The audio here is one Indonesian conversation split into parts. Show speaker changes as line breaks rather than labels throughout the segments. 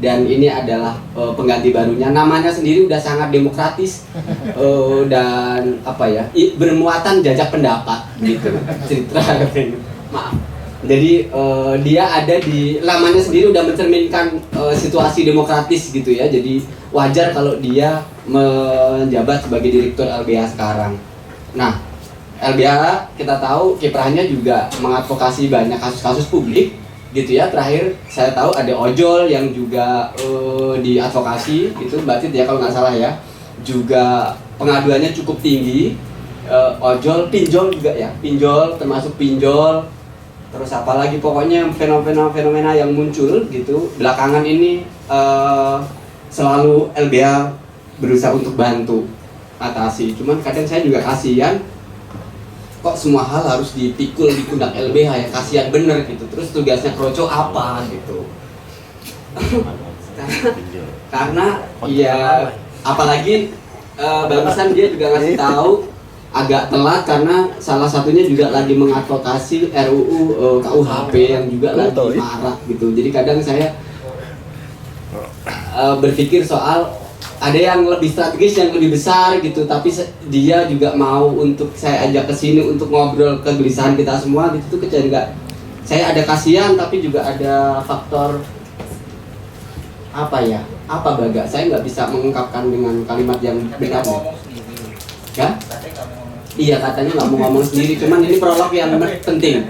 dan ini adalah pengganti barunya. Namanya sendiri udah sangat demokratis dan apa ya, bermuatan jajak pendapat gitu. Citra katanya. Maaf. Jadi dia ada di namanya sendiri udah mencerminkan situasi demokratis gitu ya. Jadi wajar kalau dia menjabat sebagai direktur LBH sekarang. Nah, LBH kita tahu kiprahnya juga mengadvokasi banyak kasus-kasus publik gitu ya. Terakhir saya tahu ada ojol yang juga diadvokasi gitu, berarti ya kalau nggak salah ya, juga pengaduannya cukup tinggi. Ojol, pinjol juga ya, pinjol termasuk pinjol, terus apalagi pokoknya fenomena yang muncul gitu belakangan ini, selalu LBH berusaha untuk bantu atasi. Cuman kadang saya juga kasihan, kok semua hal harus dipikul di pundak LBH ya, kasihan bener gitu. Terus tugasnya Kroco apa gitu. karena ya apalagi barusan dia juga ngasih tahu agak telat karena salah satunya juga lagi mengadvokasi RUU KUHP yang juga lagi marak gitu. Jadi kadang saya berpikir soal ada yang lebih strategis, yang lebih besar gitu, tapi dia juga mau untuk saya ajak ke sini untuk ngobrol kegelisahan kita semua gitu. Tuh kecil enggak, saya ada kasihan tapi juga ada faktor apa ya, apa Baga, saya nggak bisa mengungkapkan dengan kalimat yang benar ya. Iya, katanya nggak mau ngomong sendiri, cuman ini prolog yang penting.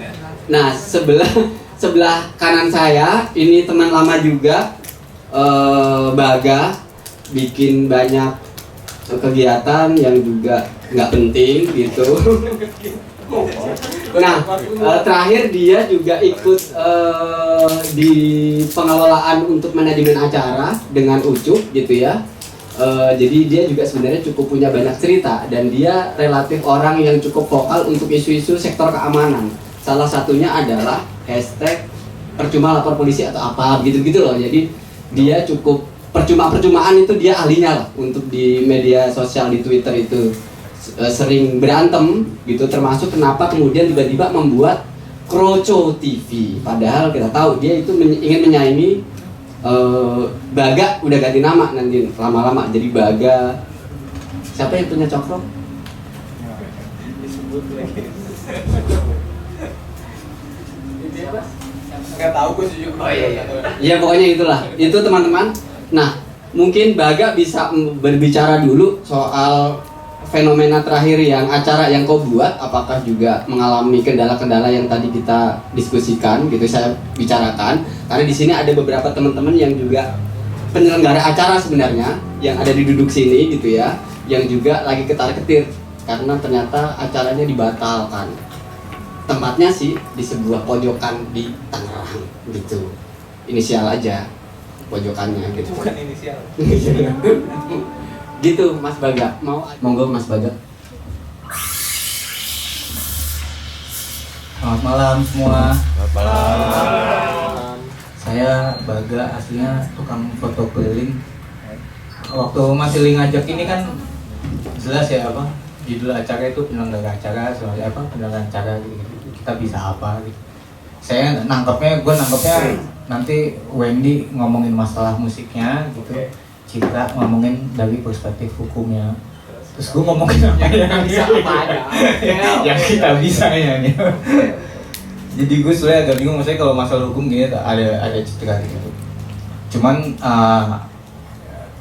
Nah, sebelah kanan saya ini teman lama juga, Baga, bikin banyak kegiatan yang juga nggak penting gitu. Nah, terakhir dia juga ikut di pengelolaan untuk manajemen acara dengan Ucup gitu ya. Jadi dia juga sebenarnya cukup punya banyak cerita dan dia relatif orang yang cukup vokal untuk isu-isu sektor keamanan. Salah satunya adalah hashtag percuma lapor polisi atau apa gitu-gitu loh. Jadi dia cukup percuma-percumaan itu dia ahlinya lah untuk di media sosial, di Twitter itu sering berantem gitu, termasuk kenapa kemudian tiba-tiba membuat Kroco TV, padahal kita tahu dia itu ingin menyaingi Baga, udah ganti nama nanti lama-lama jadi Baga. Siapa yang punya Cokro? Disebut lagi. Nggak tahu gue jujur. Oh iya. Ya pokoknya itulah. Itu teman-teman. Nah, mungkin Baga bisa berbicara dulu soal fenomena terakhir yang acara yang kau buat, apakah juga mengalami kendala-kendala yang tadi kita diskusikan gitu, saya bicarakan. Karena di sini ada beberapa teman-teman yang juga penyelenggara acara sebenarnya yang ada di duduk sini gitu ya, yang juga lagi ketar-ketir karena ternyata acaranya dibatalkan. Tempatnya sih di sebuah pojokan di Tangerang gitu. Inisial aja pojokannya gitu. Bukan inisial. Gitu Mas Baga, monggo Mas Baga.
Selamat malam semua.
Selamat malam.
Saya Baga, aslinya tukang foto keliling. Waktu Mas Ili ngajak ini kan jelas ya apa judul acara itu penyelenggara acara, soalnya apa penyelenggara acara gitu. Kita bisa apa gitu. Saya nangkepnya nanti Wendy ngomongin masalah musiknya gitu. Citra ngomongin dari perspektif hukumnya, terus gue ngomongin apa yang bisa apa aja yang kita bisa ya nih. Jadi gue sebenarnya agak bingung, maksudnya kalau masalah hukum gini ada Citra gitu. Cuman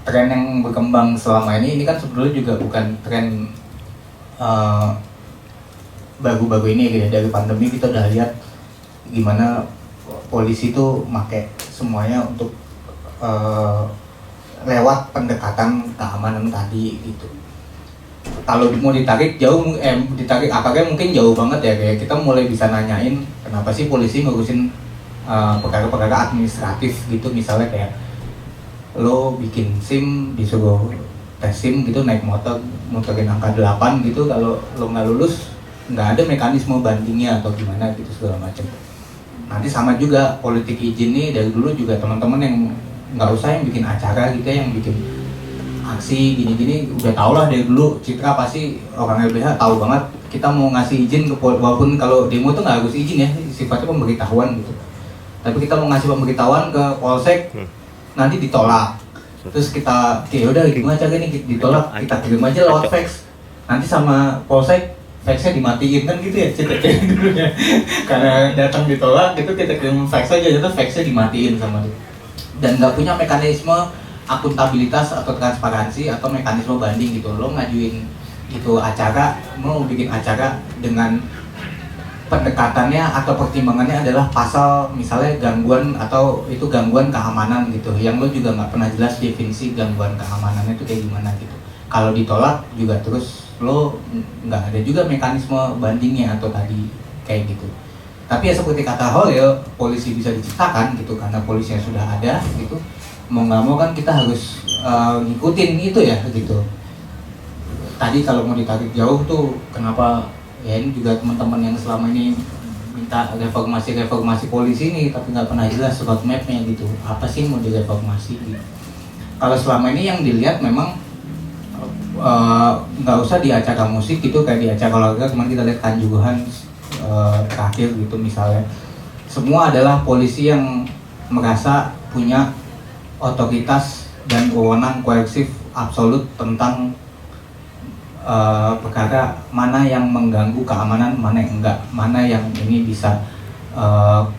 tren yang berkembang selama ini kan sebetulnya juga bukan tren baru-baru ini gitu. Dari pandemi kita udah lihat gimana polisi tuh make semuanya untuk lewat pendekatan keamanan tadi gitu. Kalau mau ditarik jauh, ditarik akarnya mungkin jauh banget ya, kayak kita mulai bisa nanyain kenapa sih polisi ngurusin perkara-perkara administratif gitu, misalnya kayak lo bikin SIM disuruh tes SIM gitu, naik motorin angka 8 gitu, kalau lo nggak lulus nggak ada mekanisme bandingnya atau gimana gitu segala macam. Nanti sama juga politik izin nih, dari dulu juga teman-teman yang nggak usah yang bikin acara gitu, yang bikin aksi gini-gini udah tau lah dari dulu. Citra pasti orang LBH tahu banget kita mau ngasih izin ke walaupun kalau demo tuh nggak harus izin ya, sifatnya pemberitahuan gitu. Tapi kita mau ngasih pemberitahuan ke polsek, nanti ditolak, terus kita ya udah gimana caranya nih ditolak, kita kirim aja lewat fax, nanti sama polsek faxnya dimatiin kan gitu ya ceritanya dulunya. Karena datang ditolak gitu kita kirim fax aja, itu faxnya dimatiin sama dia, dan nggak punya mekanisme akuntabilitas atau transparansi atau mekanisme banding gitu. Lo ngajuin itu acara, mau bikin acara dengan pendekatannya atau pertimbangannya adalah pasal misalnya gangguan atau itu gangguan keamanan gitu, yang lo juga nggak pernah jelas definisi gangguan keamanannya itu kayak gimana gitu. Kalau ditolak juga terus lo nggak ada juga mekanisme bandingnya atau tadi kayak gitu. Tapi ya seperti kata Holil, polisi bisa diciptakan gitu karena polisinya sudah ada gitu. Mau nggak mau kan kita harus ngikutin itu ya gitu. Tadi kalau mau ditarik jauh tuh kenapa ya ini juga teman-teman yang selama ini minta reformasi polisi ini tapi nggak pernah jelas roadmapnya gitu, apa sih mau direformasi gitu. Kalau selama ini yang dilihat memang nggak usah di acara musik gitu, kayak di acara olahraga kemarin kita lihat Kanjuruhan terakhir gitu misalnya, semua adalah polisi yang merasa punya otoritas dan wewenang koersif absolut tentang perkara mana yang mengganggu keamanan, mana yang enggak, mana yang ini bisa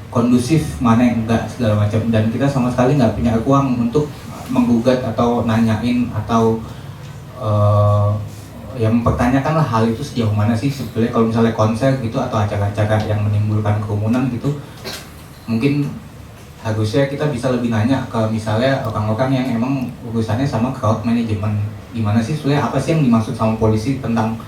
kondusif, mana yang enggak, segala macam. Dan kita sama sekali nggak punya uang untuk menggugat atau nanyain atau yang mempertanyakan lah hal itu sejauh mana sih sebetulnya. Kalau misalnya konser gitu atau acara-acara yang menimbulkan kerumunan gitu, mungkin harusnya kita bisa lebih nanya ke misalnya orang-orang yang emang urusannya sama crowd management, gimana sih sebenarnya, apa sih yang dimaksud sama polisi tentang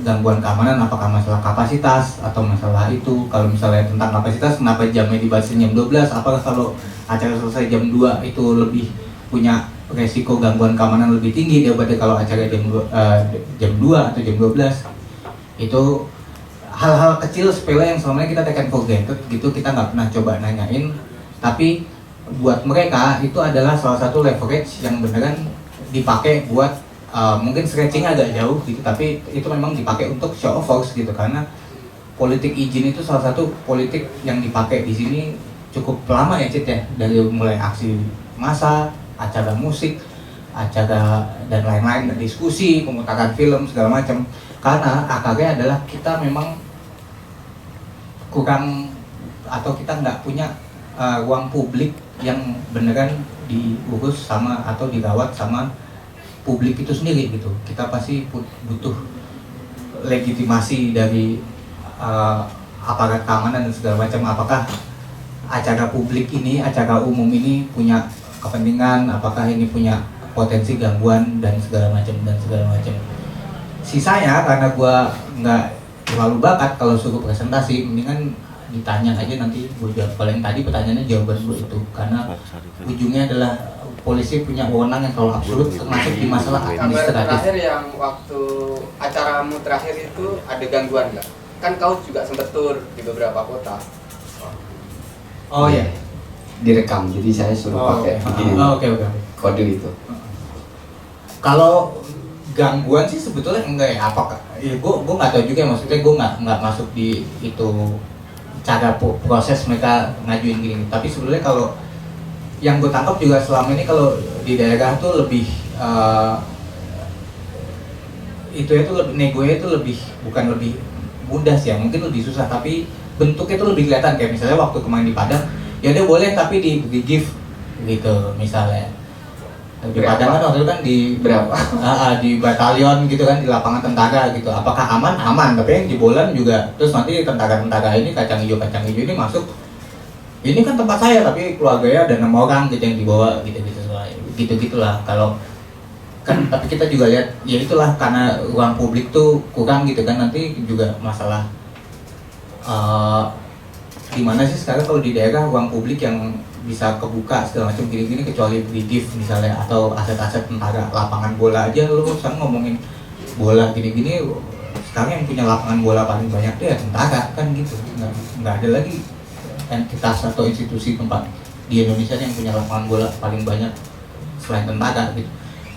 gangguan keamanan, apakah masalah kapasitas atau masalah itu. Kalau misalnya tentang kapasitas, kenapa jamnya dibatasi jam 12, apakah kalau acara selesai jam 2 itu lebih punya resiko gangguan keamanan lebih tinggi daripada kalau acara jam 2 atau jam 12. Itu hal-hal kecil sepele yang selama ini kita take for granted gitu, kita nggak pernah coba nanyain. Tapi buat mereka itu adalah salah satu leverage yang beneran dipakai buat mungkin stretching agak jauh gitu, tapi itu memang dipakai untuk show of force gitu. Karena politik izin itu salah satu politik yang dipakai di sini cukup lama ya Cit ya, dari mulai aksi massa, acara musik, acara dan lain-lain, diskusi, pemutaran film segala macam. Karena akarnya adalah kita memang kurang atau kita nggak punya ruang publik yang beneran diurus sama atau dirawat sama publik itu sendiri gitu. Kita pasti butuh legitimasi dari aparat keamanan dan segala macam. Apakah acara publik ini, acara umum ini punya kepentingan, apakah ini punya potensi gangguan dan segala macam. Sisanya karena gua nggak terlalu bakat kalau suruh presentasi, mendingan ditanya aja nanti gue jawab. Kalau yang tadi pertanyaannya jawaban gue itu, karena ujungnya adalah polisi punya wewenang yang terlalu absolut termasuk di masalah administratif.
Kabar terakhir yang waktu acaramu terakhir itu ada gangguan nggak? Kan kau juga sempat tur di beberapa kota.
Oh iya,
Direkam, jadi saya suruh pakai begini.
Oke.
Kode itu.
Kalau gangguan sih sebetulnya enggak ya, apakah ya gue nggak tahu juga, maksudnya gue nggak masuk di itu cara proses mereka ngajuin gini. Tapi sebetulnya kalau yang gue tangkap juga selama ini kalau di daerah tuh lebih lebih negonya itu lebih, bukan lebih mudah sih ya, mungkin lebih susah tapi bentuknya itu lebih kelihatan. Kayak misalnya waktu kemarin di Padang, ya dia boleh tapi di gift gitu misalnya. Di Padang kan waktu itu kan di
Berapa?
di batalion gitu kan, di lapangan tentara gitu. Apakah aman? Aman, tapi yang di Bolan juga. Terus nanti tentara-tentara ini kacang hijau ini masuk. Ini kan tempat saya, tapi keluarganya ada 6 orang gitu yang dibawa gitu-gitulah. Kalau kan, tapi kita juga lihat ya itulah, karena ruang publik tuh kurang gitu kan. Nanti juga masalah gimana sih sekarang kalau di daerah ruang publik yang bisa kebuka segala macam gini-gini, kecuali beli gift misalnya atau aset-aset tentara. Lapangan bola aja lo sekarang ngomongin bola gini-gini, sekarang yang punya lapangan bola paling banyak tuh ya tentara kan gitu. Nggak ada lagi entitas atau institusi tempat di Indonesia yang punya lapangan bola paling banyak selain tentara gitu.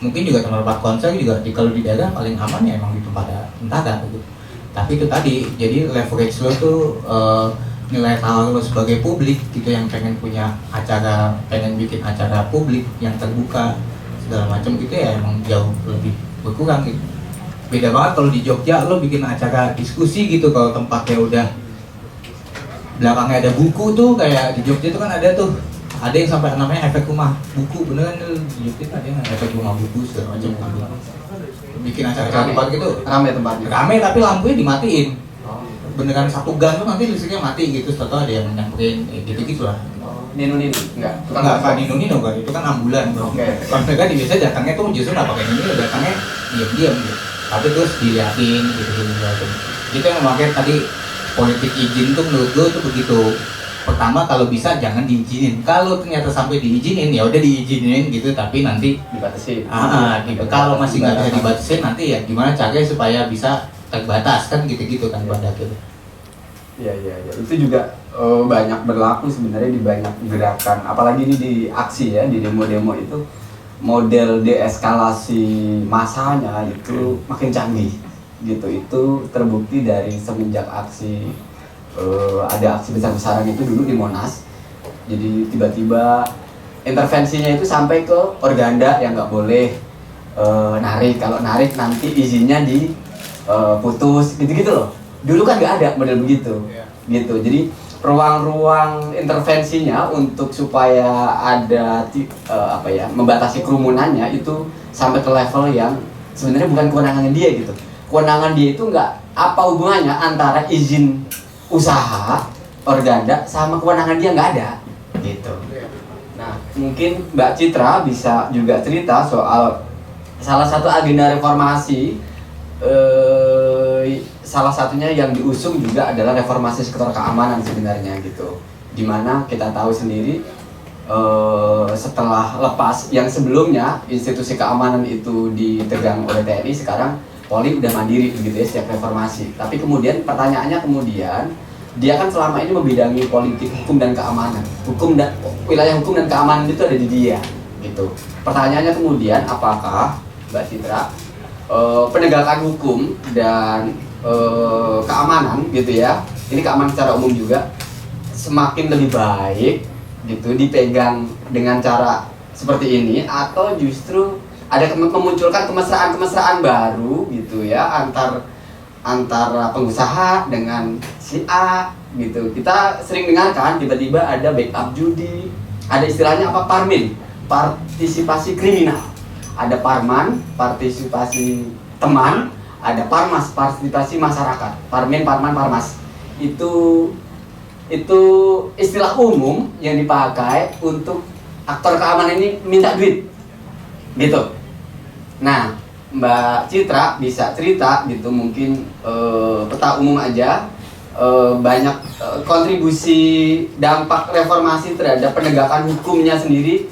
Mungkin juga tempat konser juga kalau di daerah paling aman ya emang di tempat tentara gitu. Tapi itu tadi, jadi leverage lo tuh nilai tawar lo sebagai publik gitu, yang pengen punya acara, pengen bikin acara publik yang terbuka segala macam gitu ya, emang jauh lebih berkurang gitu. Beda banget kalau di Jogja lo bikin acara diskusi gitu, kalau tempatnya udah belakangnya ada buku tuh, kayak di Jogja itu kan ada yang sampai namanya efek rumah buku, beneran tuh di Jogja tuh ada yang efek rumah buku segala macam. Bikin acara tempat gitu
Rame tempatnya.
rame tapi lampunya dimatiin, beneran satu gang tuh nanti listriknya mati gitu, setelah ada yang nyamperin gitu lah.
Nino enggak.
Enggak Nino kan, itu kan ambulan bro.
Oke.
Kalau mereka di biasa datangnya tuh justru nggak pakai Nino, datangnya diam-diam gitu, tapi terus diliatin gitu. Itu yang makanya tadi politik izin tuh menurut gue tuh begitu. Pertama kalau bisa jangan diizinin, kalau ternyata sampai diizinin ya udah diizinin gitu, tapi nanti
Dibatasi.
Kalau masih nggak bisa dibatasin nanti ya gimana caranya supaya bisa terbatas kan gitu kan pada akhirnya.
Iya. Itu juga banyak berlaku sebenarnya di banyak gerakan, apalagi ini di aksi ya, di demo-demo itu model deeskalasi masanya itu makin canggih gitu. Itu terbukti dari semenjak aksi ada aksi besar-besaran itu dulu di Monas. Jadi tiba-tiba intervensinya itu sampai ke Organda yang nggak boleh narik, kalau narik nanti izinnya diputus gitu loh. Dulu kan nggak ada model begitu gitu. Jadi ruang-ruang intervensinya untuk supaya ada membatasi kerumunannya itu sampai ke level yang sebenarnya bukan kewenangan dia gitu. Kewenangan dia itu nggak apa hubungannya antara izin usaha Organda sama kewenangan dia, nggak ada gitu. Nah mungkin Mbak Citra bisa juga cerita soal salah satu agenda reformasi, salah satunya yang diusung juga adalah reformasi sektor keamanan sebenarnya gitu, dimana kita tahu sendiri setelah lepas yang sebelumnya institusi keamanan itu dipegang oleh TNI, sekarang Polri udah mandiri begitu ya setiap reformasi. Tapi kemudian pertanyaannya dia kan selama ini membidangi politik hukum dan keamanan, wilayah hukum dan keamanan itu ada di dia gitu. Pertanyaannya kemudian apakah Mbak Citra penegakan hukum dan keamanan gitu ya, ini keamanan secara umum juga semakin lebih baik gitu dipegang dengan cara seperti ini, atau justru ada memunculkan kemesraan baru gitu ya antara pengusaha dengan si A gitu. Kita sering dengarkan tiba-tiba ada backup judi, ada istilahnya apa, parmin, partisipasi kriminal, ada parman, partisipasi teman, ada parmas, partisipasi masyarakat, parmin, parman, parmas. Itu istilah umum yang dipakai untuk aktor keamanan ini minta duit gitu. Nah Mbak Citra bisa cerita gitu, mungkin peta umum aja, banyak kontribusi dampak reformasi terhadap penegakan hukumnya sendiri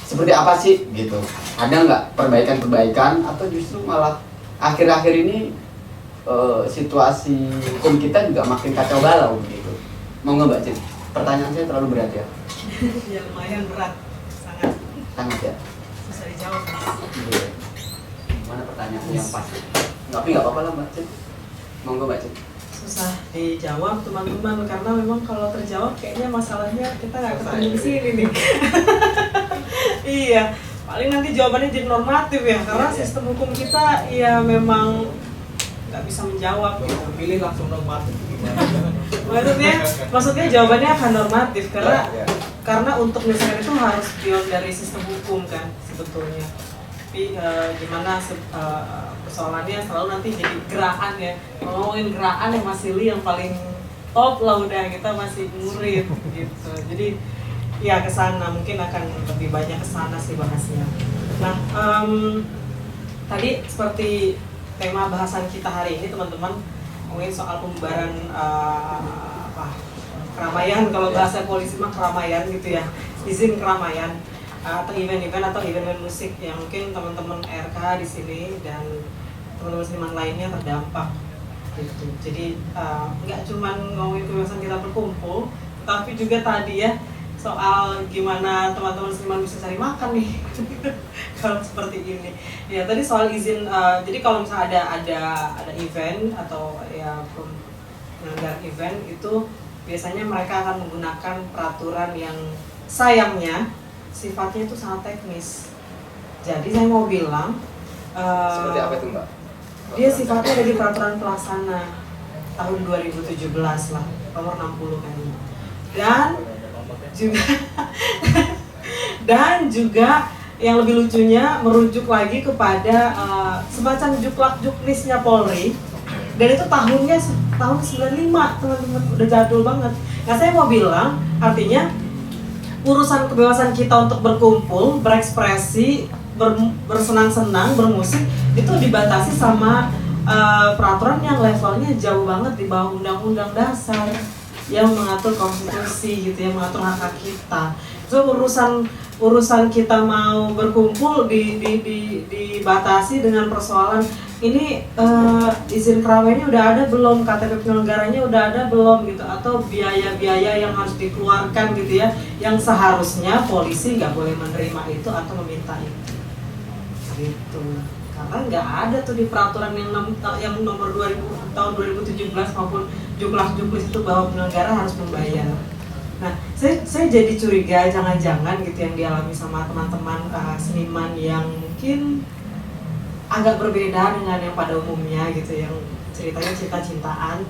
seperti apa sih gitu. Ada nggak perbaikan-perbaikan, atau justru malah akhir-akhir ini situasi hukum kita juga makin kacau balau gitu. Mau nggak Mbak Citra? Pertanyaan saya terlalu berat ya?
Ya lumayan berat, sangat
ya?
susah dijawab.
Mana pertanyaan yang pas? Tapi nggak apa-apa lah Mbak Cit. Monggo Mbak Cit.
Susah dijawab teman-teman, karena memang kalau terjawab kayaknya masalahnya kita nggak ketemu di sini nih. Iya, paling nanti jawabannya jadi normatif ya, karena sistem hukum kita ya memang nggak bisa menjawab gitu.
Pilih langsung normatif gimana?
Maksudnya jawabannya akan normatif karena untuk misalnya itu harus beyond dari sistem hukum kan sebetulnya. Tapi gimana persoalannya selalu nanti jadi geraan ya, ngomongin geraan yang masih yang paling top lah, udah kita masih murid gitu. Jadi ya kesana mungkin akan lebih banyak kesana sih bahasnya. Nah tadi seperti tema bahasan kita hari ini teman-teman ngomongin soal pembubaran keramaian, kalau bahasa polisi mah keramaian gitu ya, izin keramaian atau event-event atau event musik yang mungkin teman-teman RK di sini dan teman-teman seniman lainnya terdampak gitu. Jadi nggak cuma ngomongin kebebasan kita berkumpul, tapi juga tadi ya soal gimana teman-teman seniman bisa cari makan nih kalau seperti ini. Ya tadi soal izin, jadi kalau misalnya ada event atau ya penyelenggara event itu biasanya mereka akan menggunakan peraturan yang sayangnya sifatnya itu sangat teknis. Jadi saya mau bilang
Seperti apa itu Mbak?
dia sifatnya ada di peraturan pelaksana tahun 2017 lah, nomor 60 kayaknya. Dan juga yang lebih lucunya merujuk lagi kepada semacam juklak-juknisnya Polri. Dan itu tahun 95, teman-teman, udah jadul banget. Nah, saya mau bilang, artinya urusan kebebasan kita untuk berkumpul, berekspresi, bersenang-senang, bermusik itu dibatasi sama peraturan yang levelnya jauh banget di bawah undang-undang dasar yang mengatur konstitusi gitu ya, mengatur hak kita. So urusan kita mau berkumpul dibatasi dengan persoalan ini izin keramaiannya udah ada belum, KTP penyelenggaranya udah ada belum gitu, atau biaya-biaya yang harus dikeluarkan gitu ya, yang seharusnya polisi nggak boleh menerima itu atau meminta itu gitu, karena nggak ada tuh di peraturan yang nomor 2000 tahun 2017 maupun juklak-juklis itu bahwa penyelenggara harus membayar. Nah, saya jadi curiga jangan-jangan gitu yang dialami sama teman-teman seniman yang mungkin agak berbeda dengan yang pada umumnya gitu, yang ceritanya cinta-cintaan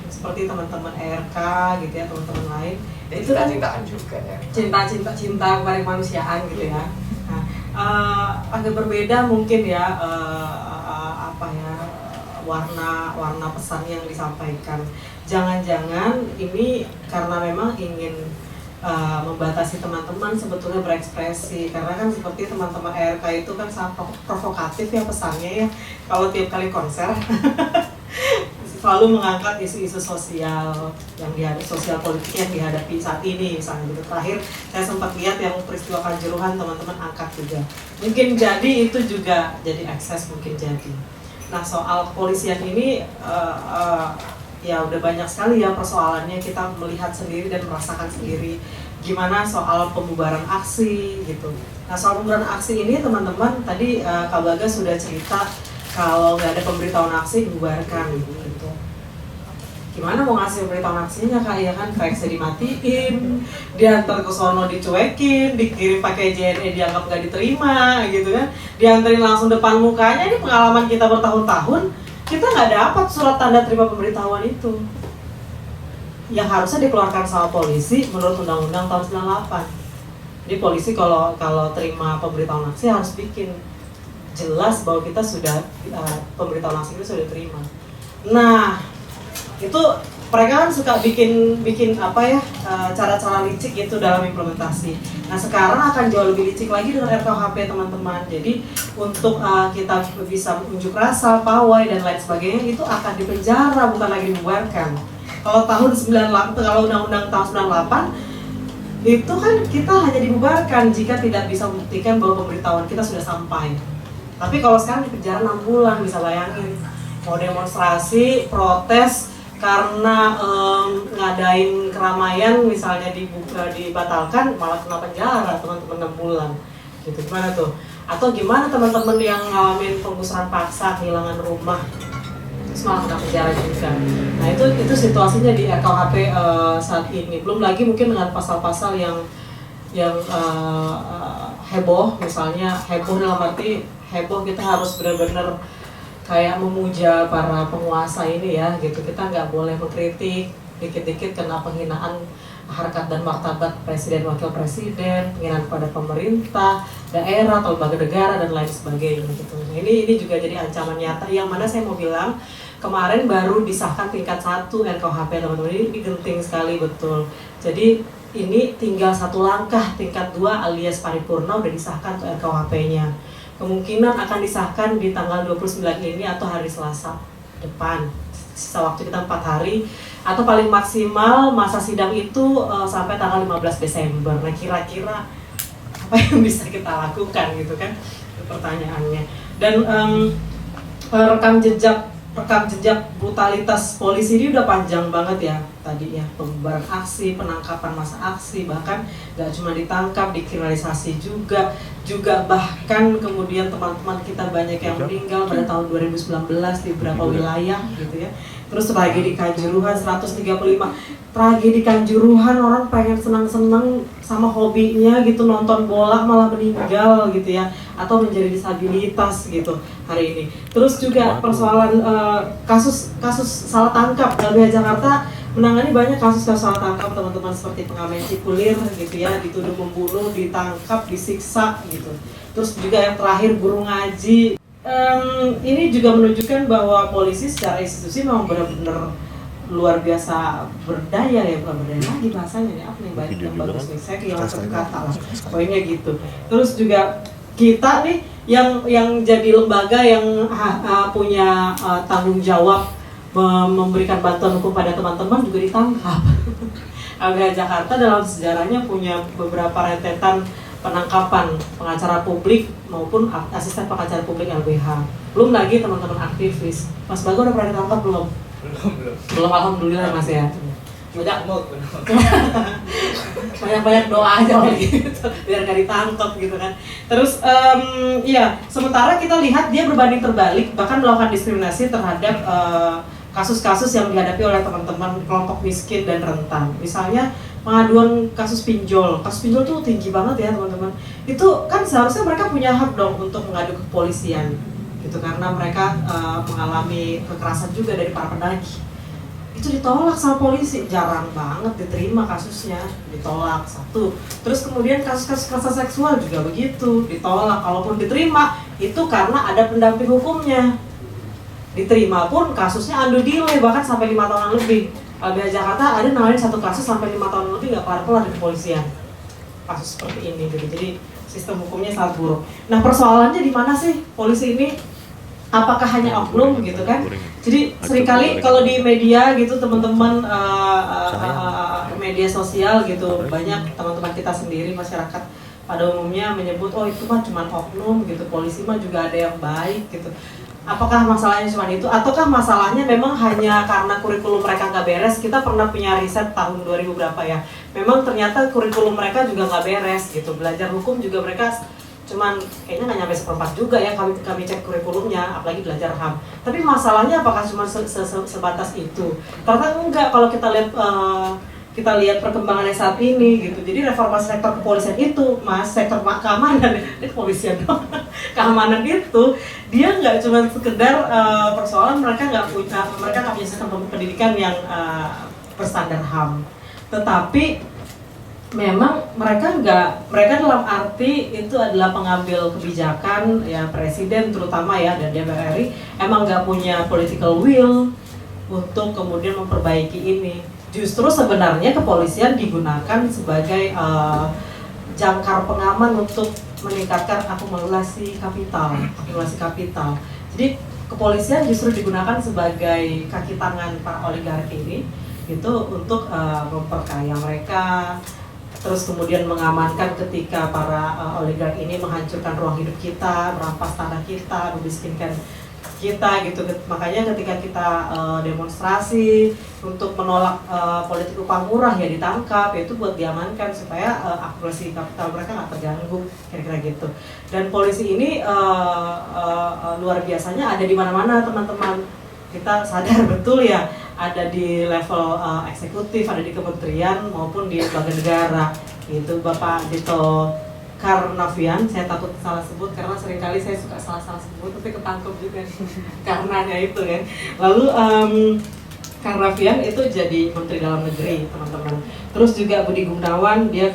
seperti teman-teman ERK gitu ya, teman-teman lain. Itu kan
cinta-cintaan juga ya.
Cinta kepada kemanusiaan gitu ya. Nah, agak berbeda mungkin ya warna pesan yang disampaikan. Jangan-jangan ini karena memang ingin membatasi teman-teman sebetulnya berekspresi, karena kan seperti teman-teman ERK itu kan sangat provokatif ya pesannya ya, kalau tiap kali konser selalu mengangkat isu-isu sosial sosial politik yang dihadapi saat ini misalnya gitu. Terakhir saya sempat lihat yang peristiwa Kanjuruhan teman-teman angkat juga, mungkin jadi itu juga jadi akses, mungkin jadi. Nah, soal kepolisian ini ya udah banyak sekali ya persoalannya, kita melihat sendiri dan merasakan sendiri gimana soal pembubaran aksi gitu. Nah, soal pembubaran aksi ini teman-teman tadi Kak Bagas sudah cerita kalau nggak ada pemberitahuan aksi dibubarkan gitu. Gimana mau ngasih pemberitahuan aksinya Kak, ya kan faxnya dimatiin, diantar ke sono dicuekin, dikirim pakai JNE dianggap nggak diterima gitu kan, diantarin langsung depan mukanya. Ini pengalaman kita bertahun-tahun, kita nggak dapat surat tanda terima pemberitahuan itu yang harusnya dikeluarkan sama polisi menurut undang-undang tahun 98. Jadi polisi kalau terima pemberitahuan aksi harus bikin jelas bahwa kita sudah pemberitahuan aksi itu sudah terima. Nah, itu mereka kan suka bikin apa ya, cara-cara licik gitu dalam implementasi. Nah, sekarang akan jauh lebih licik lagi dengan RKUHP teman-teman. Jadi untuk kita bisa unjuk rasa, pawai dan lain sebagainya itu akan dipenjara, bukan lagi dibubarkan. Kalau tahun 98, kalau undang-undang tahun 98 itu kan kita hanya dibubarkan jika tidak bisa membuktikan bahwa pemberitahuan kita sudah sampai. Tapi kalau sekarang dipenjara 6 bulan, bisa bayangin. Mau demonstrasi, protes karena ngadain keramaian misalnya dibatalkan, malah kena penjara teman-teman 6 bulan gitu. Gimana tuh? Atau gimana teman-teman yang ngalamin penggusuran paksa, kehilangan rumah, terus malah kena penjara juga. Nah, itu situasinya di RKUHP saat ini. Belum lagi mungkin dengan pasal-pasal yang heboh, misalnya heboh dalam arti heboh kita harus benar-benar kayak memuja para penguasa ini ya gitu. Kita nggak boleh mengkritik, dikit-dikit kena penghinaan harkat dan martabat presiden, wakil presiden, penghinaan pada pemerintah, daerah, atau lembaga negara dan lain sebagainya gitu. Nah, ini juga jadi ancaman nyata yang mana saya mau bilang kemarin baru disahkan tingkat 1 RKUHP teman-teman. Ini genting sekali betul. Jadi ini tinggal satu langkah tingkat 2 alias paripurna udah disahkan tuh RKUHP-nya. Kemungkinan akan disahkan di tanggal 29 ini atau hari Selasa depan. Sisa waktu kita 4 hari, atau paling maksimal masa sidang itu sampai tanggal 15 Desember. Nah, kira-kira apa yang bisa kita lakukan gitu kan pertanyaannya. Dan rekam jejak brutalitas polisi ini udah panjang banget ya tadi ya, pembubaran aksi, penangkapan masa aksi, bahkan gak cuma ditangkap, dikriminalisasi juga bahkan kemudian teman-teman kita banyak yang meninggal pada tahun 2019 di beberapa wilayah gitu ya. Terus tragedi Kanjuruhan 135. Tragedi Kanjuruhan, orang pengen senang-senang sama hobinya gitu, nonton bola malah meninggal gitu ya, atau menjadi disabilitas gitu hari ini. Terus juga persoalan kasus salah tangkap. LBH Jakarta menangani banyak kasus-kasus salah tangkap teman-teman, seperti pengamen Cipulir gitu ya, dituduh membunuh, ditangkap, disiksa gitu. Terus juga yang terakhir guru ngaji. Ini juga menunjukkan bahwa polisi secara institusi memang benar-benar luar biasa berdaya ya, bukan berdaya lagi bahasanya nih, apa yang baik yang bagus nih, saya kehilangan satu kata lah, poinnya gitu. Terus juga kita nih yang jadi lembaga yang punya tanggung jawab memberikan bantuan hukum pada teman-teman juga ditangkap. LBH Jakarta dalam sejarahnya punya beberapa rentetan penangkapan pengacara publik maupun asisten pengacara publik LBH. Belum lagi teman-teman aktivis. Mas Bago udah pernah ditangkap belum? Belum, alhamdulillah Mas ya. Banyak doa aja gitu, biar gak ditangkap gitu kan. Terus iya, sementara kita lihat dia berbanding terbalik, bahkan melakukan diskriminasi terhadap kasus-kasus yang dihadapi oleh teman-teman kelompok miskin dan rentan. Misalnya pengaduan kasus pinjol tuh tinggi banget ya teman-teman. Itu kan seharusnya mereka punya hak dong untuk mengadu ke kepolisian gitu, karena mereka mengalami kekerasan juga dari para penagih. Itu ditolak sama polisi, jarang banget diterima kasusnya, ditolak satu. Terus kemudian kasus-kasus kekerasan seksual juga begitu, ditolak. Kalaupun diterima itu karena ada pendamping hukumnya. Diterima pun kasusnya undue delay, bahkan sampai 5 tahunan lebih. LBH Jakarta ada nanganin satu kasus sampai 5 tahun lebih nggak kelar-kelar di kepolisian, kasus seperti ini gitu. Jadi sistem hukumnya sangat buruk. Nah persoalannya di mana sih polisi ini? Apakah hanya oknum gitu kan? Jadi seringkali kalau di media gitu teman-teman media sosial gitu, banyak teman-teman kita sendiri masyarakat pada umumnya menyebut oh itu mah cuma oknum gitu, polisi mah juga ada yang baik gitu. Apakah masalahnya cuma itu? Ataukah masalahnya memang hanya karena kurikulum mereka nggak beres? Kita pernah punya riset tahun 2000 berapa ya. Memang ternyata kurikulum mereka juga nggak beres gitu. Belajar hukum juga mereka cuman kayaknya nggak nyampe 1/4 juga ya, kami cek kurikulumnya, apalagi belajar HAM. Tapi masalahnya apakah cuma sebatas itu? Ternyata enggak, kalau kita lihat perkembangannya saat ini gitu. Jadi reformasi sektor kepolisian itu, Mas, sektor keamanan, ini kepolisian dong. Keamanan itu dia nggak cuma sekedar persoalan mereka nggak punya sistem pendidikan yang berstandar HAM, tetapi memang mereka dalam arti itu adalah pengambil kebijakan ya, presiden terutama ya, dan DPR RI emang nggak punya political will untuk kemudian memperbaiki ini. Justru sebenarnya kepolisian digunakan sebagai jangkar pengaman untuk meningkatkan akumulasi kapital. Jadi kepolisian justru digunakan sebagai kaki tangan para oligarki ini gitu untuk memperkaya mereka, terus kemudian mengamankan ketika para oligarki ini menghancurkan ruang hidup kita, merampas tanah kita, memiskinkan kita gitu. Makanya ketika kita demonstrasi untuk menolak politik upah murah ya ditangkap, yaitu buat diamankan supaya akumulasi kapital mereka nggak terganggu, kira-kira gitu. Dan polisi ini luar biasanya ada di mana-mana teman-teman. Kita sadar betul ya, ada di level eksekutif, ada di kementerian maupun di lembaga negara gitu. Bapak Dito Karnavian, saya takut salah sebut karena seringkali saya suka salah sebut tapi ketangkep juga karenanya itu kan. Lalu Karnavian itu jadi Menteri Dalam Negeri teman-teman. Terus juga Budi Gunawan dia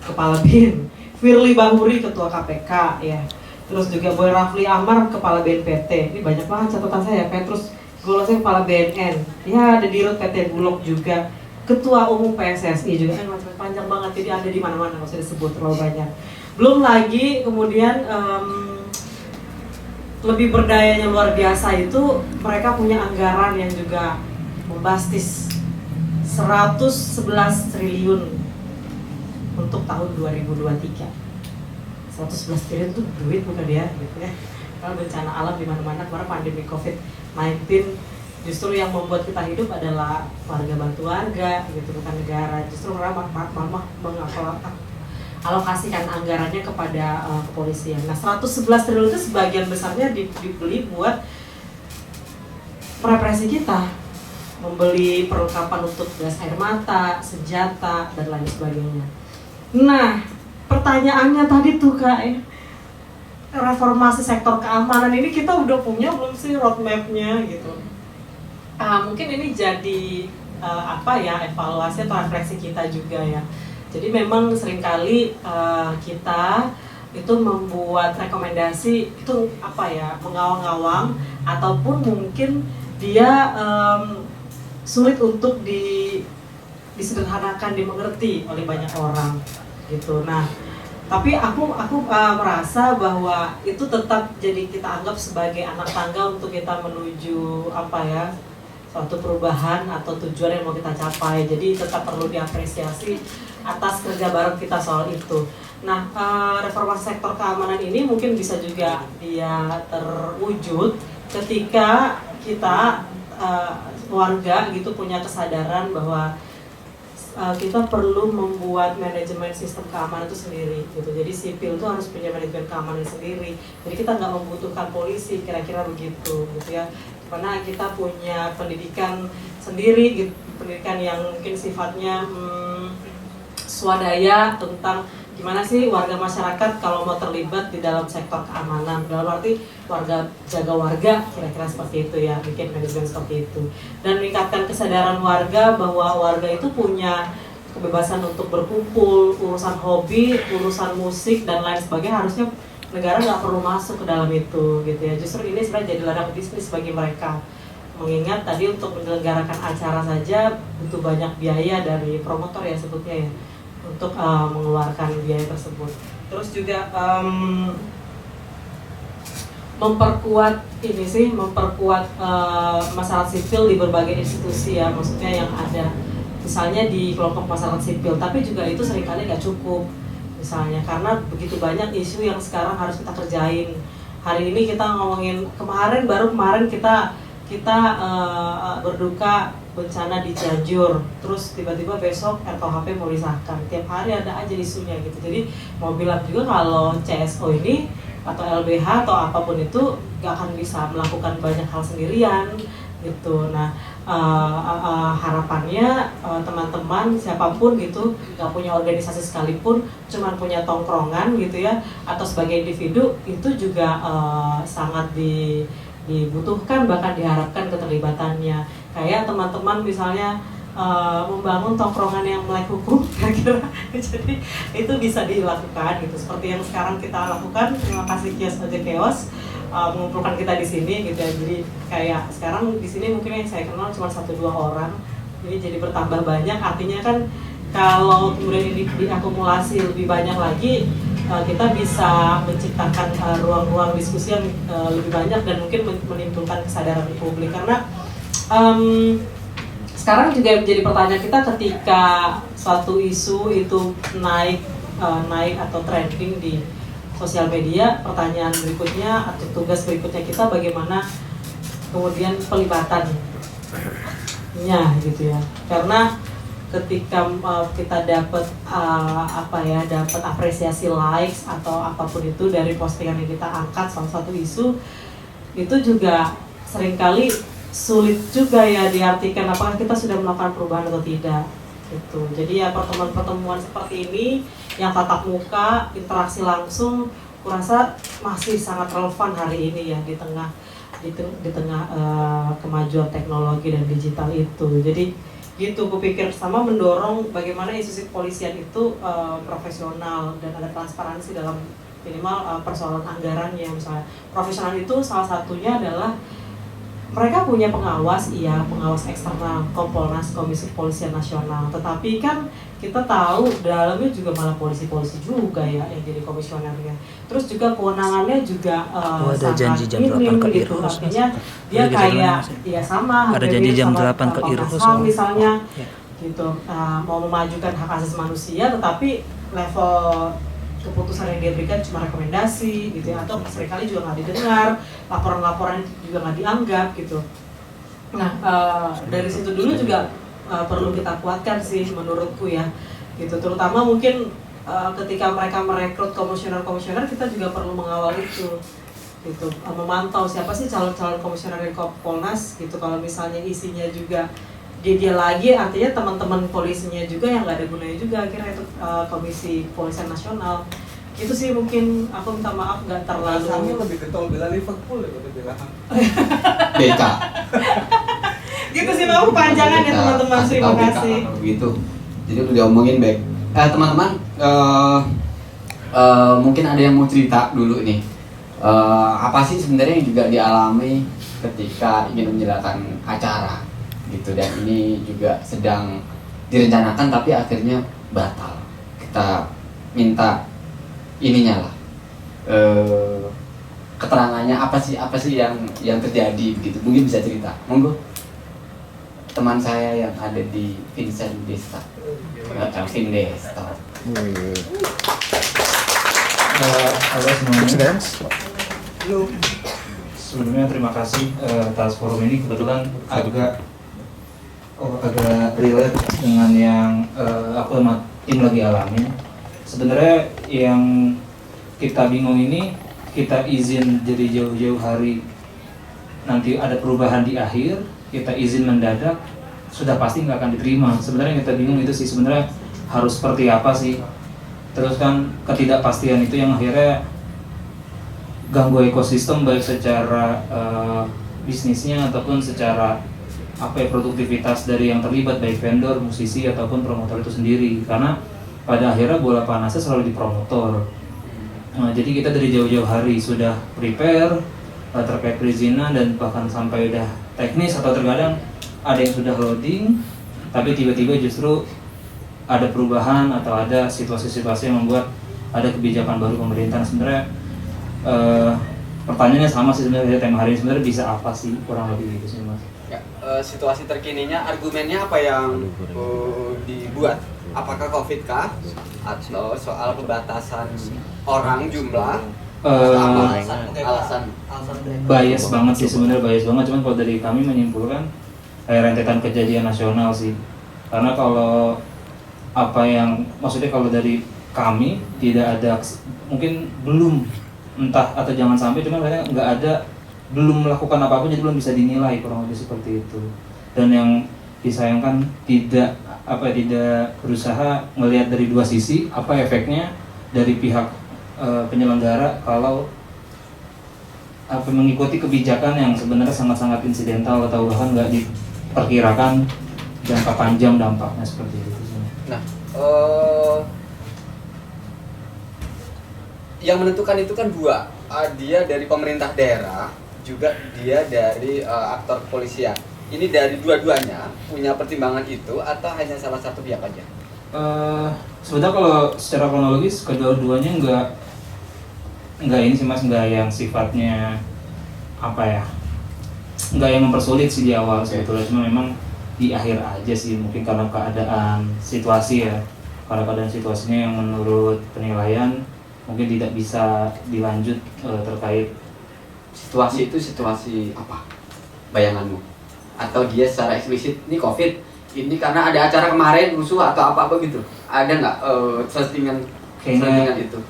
Kepala BIN, Firly Bahuri Ketua KPK ya. Terus juga Boy Rafli Amar Kepala BNPT. Ini banyak banget catatan saya. Petrus Golosnya Kepala BNN. Ya ada Dirut PT Bulog juga. Ketua Umum PSSI juga kan, panjang banget, jadi ada di mana-mana, nggak usah disebut terlalu banyak. Belum lagi kemudian lebih berdayanya luar biasa itu mereka punya anggaran yang juga bombastis, 111 triliun untuk tahun 2023. 111 triliun itu duit bukan ya, gitu ya. Kalau bencana alam di mana-mana, kemarin pandemi COVID-19 justru yang membuat kita hidup adalah warga bantu warga gitu, bukan negara. Justru mereka mengalokasikan anggarannya kepada kepolisian. Nah 111 triliun itu sebagian besarnya dibeli buat merepresi kita membeli perlengkapan untuk gas air mata, senjata, dan lain sebagainya. Nah, pertanyaannya tadi tuh Kak, reformasi sektor keamanan ini kita udah punya belum sih roadmap-nya gitu? Mungkin ini jadi evaluasi atau refleksi kita juga ya. Jadi memang seringkali kita itu membuat rekomendasi itu mengawang-awang ataupun mungkin dia sulit untuk disederhanakan, dimengerti oleh banyak orang gitu. Nah, tapi aku merasa bahwa itu tetap jadi kita anggap sebagai anak tangga untuk kita menuju suatu perubahan atau tujuan yang mau kita capai. Jadi tetap perlu diapresiasi atas kerja bareng kita soal itu. Nah, reformasi sektor keamanan ini mungkin bisa juga dia terwujud ketika kita warga gitu punya kesadaran bahwa kita perlu membuat manajemen sistem keamanan itu sendiri gitu. Jadi sipil itu harus punya manajemen keamanan sendiri. Jadi kita nggak membutuhkan polisi, kira-kira begitu gitu ya. Karena kita punya pendidikan sendiri gitu, pendidikan yang mungkin sifatnya swadaya tentang gimana sih warga masyarakat kalau mau terlibat di dalam sektor keamanan. Dalam arti warga jaga warga, kira-kira seperti itu ya, bikin manajemen seperti itu. Dan meningkatkan kesadaran warga bahwa warga itu punya kebebasan untuk berkumpul, urusan hobi, urusan musik, dan lain sebagainya harusnya negara nggak perlu masuk ke dalam itu gitu ya. Justru ini sebenarnya jadi ladang bisnis bagi mereka. Mengingat tadi untuk menyelenggarakan acara saja butuh banyak biaya dari promotor ya sebutnya ya, untuk mengeluarkan biaya tersebut. Terus juga memperkuat masyarakat sipil di berbagai institusi ya, maksudnya yang ada misalnya di kelompok masyarakat sipil, tapi juga itu seringkali nggak cukup misalnya karena begitu banyak isu yang sekarang harus kita kerjain. Hari ini kita ngomongin baru kemarin kita berduka bencana di Cianjur, terus tiba-tiba besok RKUHP mau disahkan. Tiap hari ada aja isunya gitu. Jadi mau bilang juga kalau CSO ini atau LBH atau apapun itu gak akan bisa melakukan banyak hal sendirian gitu. Nah harapannya teman-teman siapapun gitu gak punya organisasi sekalipun, cuman punya tongkrongan gitu ya, atau sebagai individu itu juga sangat dibutuhkan, bahkan diharapkan keterlibatannya. Kayak teman-teman misalnya membangun tongkrongan yang melek hukum kira-kira. Jadi itu bisa dilakukan gitu, seperti yang sekarang kita lakukan. Terima kasih Kios Ojek Keos mengumpulkan kita di sini gitu ya. Jadi kayak sekarang di sini mungkin yang saya kenal cuma 1-2 orang, jadi bertambah banyak. Artinya kan kalau kemudian ini diakumulasi lebih banyak lagi, kita bisa menciptakan ruang-ruang diskusi yang lebih banyak dan mungkin menimbulkan kesadaran di publik. Karena sekarang juga menjadi pertanyaan kita ketika suatu isu itu naik atau trending di sosial media, pertanyaan berikutnya atau tugas berikutnya kita bagaimana kemudian pelibatannya gitu ya. Karena ketika kita dapat dapat apresiasi likes atau apapun itu dari postingan yang kita angkat salah satu isu, itu juga seringkali sulit juga ya diartikan apakah kita sudah melakukan perubahan atau tidak gitu. Jadi ya pertemuan-pertemuan seperti ini yang tatap muka, interaksi langsung, kurasa masih sangat relevan hari ini ya di tengah kemajuan teknologi dan digital itu. Jadi gitu, kupikir sama mendorong bagaimana institusi kepolisian itu profesional dan ada transparansi dalam minimal persoalan anggarannya. Misalnya profesional itu salah satunya adalah mereka punya pengawas, pengawas eksternal, Kompolnas, Komisi Kepolisian Nasional. Tetapi kan kita tahu dalamnya juga malah polisi-polisi juga ya yang jadi komisionernya. Terus juga kewenangannya juga
ada janji jam 8 ke
gitu.
Irhus.
Artinya dia kayak sama.
Ada janji jam 8 ke Irhus
misalnya gitu. Mau memajukan hak asasi manusia, tetapi level keputusan yang dia berikan cuma rekomendasi gitu ya, atau seringkali juga nggak didengar, laporan-laporan juga nggak dianggap gitu. Nah dari situ dulu juga perlu kita kuatkan sih menurutku ya gitu, terutama mungkin ketika mereka merekrut komisioner-komisioner, kita juga perlu mengawal itu gitu, memantau siapa sih calon-calon komisioner dari Kompolnas gitu. Kalau misalnya isinya juga dia lagi, artinya teman-teman polisinya juga yang nggak ada gunanya juga akhirnya itu Komisi Polisian Nasional. Itu sih mungkin aku minta maaf nggak
Rasanya
terlalu
lebih getol bela Liverpool ya udah bilang.
BK.
gitu sih, aku panjangan ya teman-teman. Terima kasih.
Begitu. Jadi udah diomongin baik. Teman-teman, mungkin ada yang mau cerita dulu nih. Apa sih sebenarnya yang juga dialami ketika ingin menyelenggarakan acara gitu, dan ini juga sedang direncanakan tapi akhirnya batal. Kita minta ininya lah, keterangannya apa sih yang terjadi begitu, mungkin bisa cerita, monggo. Teman saya yang ada di Vincent Desta, Elvin Desta.
Halo semuanya. Sebelumnya terima kasih atas forum ini, kebetulan agak relate dengan yang aku sama tim lagi alamin. Sebenarnya yang kita bingung ini, kita izin jadi jauh-jauh hari, nanti ada perubahan di akhir, kita izin mendadak, sudah pasti nggak akan diterima. Sebenarnya yang kita bingung itu sih, sebenarnya harus seperti apa sih. Terus kan ketidakpastian itu yang akhirnya ganggu ekosistem, baik secara bisnisnya ataupun secara produktivitas dari yang terlibat, baik vendor, musisi ataupun promotor itu sendiri. Karena pada akhirnya bola panasnya selalu di promotor. Jadi kita dari jauh-jauh hari sudah prepare terkait perizinan dan bahkan sampai udah teknis, atau terkadang ada yang sudah loading tapi tiba-tiba justru ada perubahan atau ada situasi-situasi yang membuat ada kebijakan baru pemerintah. Sebenarnya pertanyaannya sama sih sebenarnya, tema hari ini sebenarnya bisa apa sih, kurang lebih gitu sih Mas.
Ya, situasi terkininya, argumennya apa yang dibuat? Apakah COVID kah? Atau soal pembatasan orang jumlah? Alasan
Bias banget sih sebenarnya, bias banget. Cuman kalau dari kami menyimpulkan kayak rentetan kejadian nasional sih. Karena kalau maksudnya kalau dari kami tidak ada, mungkin belum, entah atau jangan sampai, cuman mereka nggak ada, belum melakukan apapun, jadi belum bisa dinilai, kurang lebih seperti itu. Dan yang disayangkan tidak berusaha melihat dari dua sisi, apa efeknya dari pihak penyelenggara kalau mengikuti kebijakan yang sebenarnya sangat-sangat insidental atau bahkan nggak diperkirakan jangka panjang dampaknya seperti itu.
Nah, yang menentukan itu kan dua, dia dari pemerintah daerah, juga dia dari aktor kepolisian. Ini dari dua-duanya punya pertimbangan itu atau hanya salah satu pihak aja?
Sebenarnya kalau secara kronologis kedua-duanya nggak ini sih Mas, nggak yang sifatnya nggak yang mempersulit sih di awal sebetulnya, cuma memang di akhir aja sih, mungkin karena keadaan situasi ya, karena keadaan situasinya yang menurut penilaian mungkin tidak bisa dilanjut terkait.
Situasi itu situasi apa? Bayanganmu? Atau dia secara eksplisit, ini COVID, ini karena ada acara kemarin rusuh atau apa-apa gitu? Ada nggak settingan itu?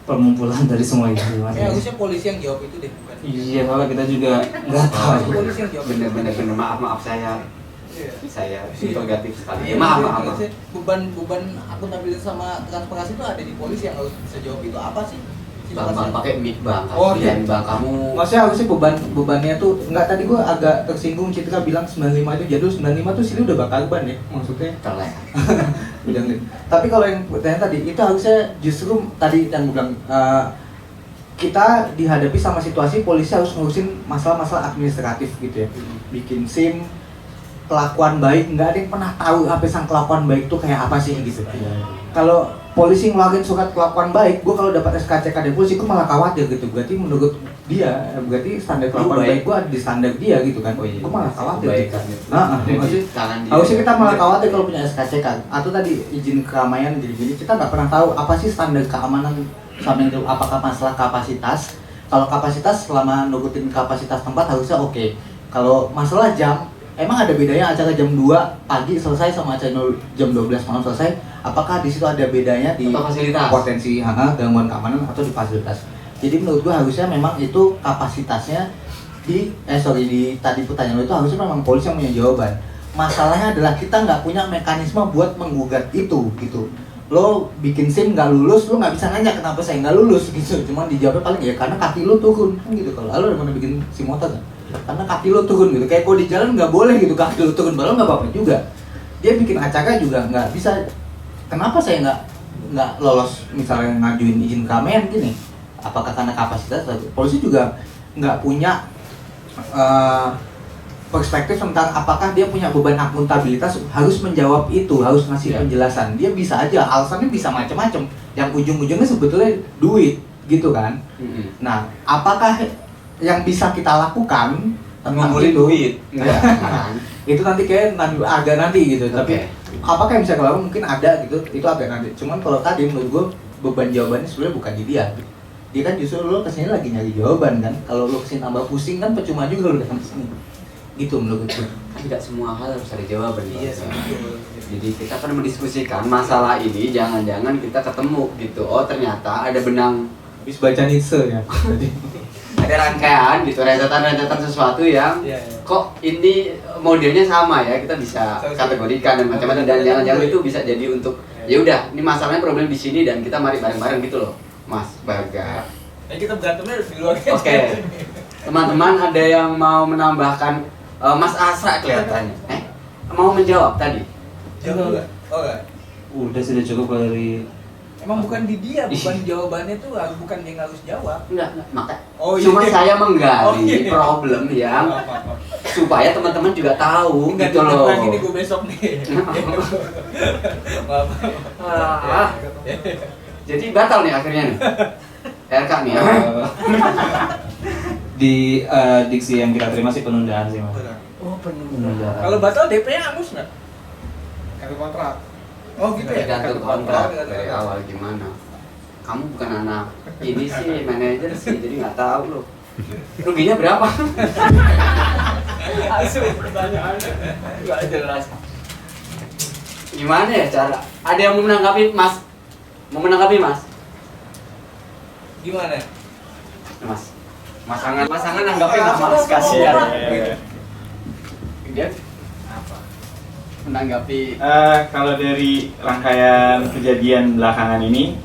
Perkumpulan dari semua itu Mas.
Ya harusnya polisi yang jawab itu deh, bukan?
Iya, soalnya kita juga nggak tahu.
Polisi yang jawab.
Bener, maaf saya. Saya interrogatif sekali.
Iya,
Maaf.
Beban akuntabilitas sama transparansi itu ada di polisi yang harus bisa jawab itu apa sih?
Bang pakai mic bang.
Oh,
Kasihan bang kamu.
Maksudnya harusnya bebannya tuh enggak, tadi gua agak tersinggung Citra bilang 95 itu jadul, 95 tuh sini udah bakal ban ya maksudnya.
Telek.
Tapi kalau yang pertanyaan tadi itu harusnya justru tadi yang bilang kita dihadapi sama situasi polisi harus ngurusin masalah-masalah administratif gitu ya. Bikin SIM, kelakuan baik, nggak ada yang pernah tahu apa sang kelakuan baik tuh kayak apa sih gitu. Kalau polisi ngeluarin surat kelakuan baik, gue kalau dapat SKCK dari polisi, gue malah khawatir gitu. Berarti menurut dia, berarti standar kelakuan baik gue ada di standar dia gitu kan. Gue malah khawatir. Harusnya kita malah khawatir kalau punya SKCK. Atau tadi izin keramaian gini-gini, kita nggak pernah tahu apa sih standar keamanan sama itu. Apakah masalah kapasitas? Kalau kapasitas selama nurutin kapasitas tempat harusnya oke. Kalau masalah jam, emang ada bedanya acara jam 2 pagi selesai sama acara jam 12 malam selesai? Apakah di situ ada bedanya di
fasilitas,
potensi gangguan keamanan atau di fasilitas? Jadi menurut gua harusnya memang itu kapasitasnya di tadi pertanyaan lo itu harusnya memang polisi yang punya jawaban. Masalahnya adalah kita nggak punya mekanisme buat menggugat itu gitu. Lo bikin SIM nggak lulus, lo nggak bisa nanya kenapa saya nggak lulus gitu. Cuman dijawabnya paling ya karena kaki lo turun kan gitu. Kalau lo udah pernah bikin SIM motor kan? Karena kaki lo turun gitu. Kayak kalau di jalan nggak boleh gitu kaki lo turun, baru nggak apa-apa juga. Dia bikin acara juga nggak bisa. Kenapa saya nggak lolos misalnya ngajuin izin keramaian gini? Apakah karena kapasitas? Polisi juga nggak punya perspektif tentang apakah dia punya beban akuntabilitas harus menjawab itu, harus ngasih penjelasan. Dia bisa aja, alasannya bisa macam-macam. Yang ujung-ujungnya sebetulnya duit, gitu kan? Nah, apakah yang bisa kita lakukan tentang
Ngumpulin
itu?
duit.
Itu nanti kayak agak nanti gitu. Tapi apakah yang bisa kita lakukan? Mungkin ada gitu. Itu agak nanti. Cuman kalau tadi menurut gue beban jawabannya sebenarnya bukan di dia. Dia kan justru lo kesini lagi nyari jawaban kan. Kalau lo kesini tambah pusing kan percuma juga lo datang kesini. Gitu menurut gue.
Kan tidak semua hal harus ada jawaban. Iya sih. Jadi kita kan mendiskusikan masalah ini, jangan-jangan kita ketemu gitu. Oh ternyata ada benang,
Habis baca Nietzsche ya.
ada rangkaian gitu, rentetan sesuatu yang kok ini modelnya sama ya, kita bisa kategorikan dan macam-macam, dan jangan-jangan itu bisa jadi untuk ya udah ini masalahnya problem di sini dan kita mari bareng-bareng gitu loh, Mas Baga.
Kita berantemnya harus di luar.
Oke. Teman-teman ada yang mau menambahkan? Mas Asra kelihatannya. Mau menjawab tadi?
Jawab enggak? Oh enggak.
Udah sudah cukup dari
Emang bukan di dia, bukan jawabannya tuh bukan dia yang harus jawab.
Enggak, maka
Oh, iya.
cuma saya menggali
Oh, iya.
problem yang
Apa.
supaya teman-teman juga tahu
Enggak
gitu loh.
lagi nih gue besok nih. Maaf.
Ah, jadi batal nih akhirnya nih. RK nih ya.
di diksi yang kita terima sih penundaan sih mas.
Oh,
Penundaan.
Kalau batal DP-nya hangus nggak? Kartu kontrak. Oh gitu ya.
Tergantung kontrak dari awal gimana. Kamu bukan anak ini sih manajer sih, jadi nggak tahu loh. Ruginya berapa?
Asu pertanyaannya nggak jelas.
Gimana ya cara? Ada yang mau menanggapi Mas? Mau menanggapi Mas?
Gimana?
Mas Angan nanggapin lah Mas, kasihan. Dia apa? Menanggapi
Kalau dari rangkaian kejadian belakangan ini,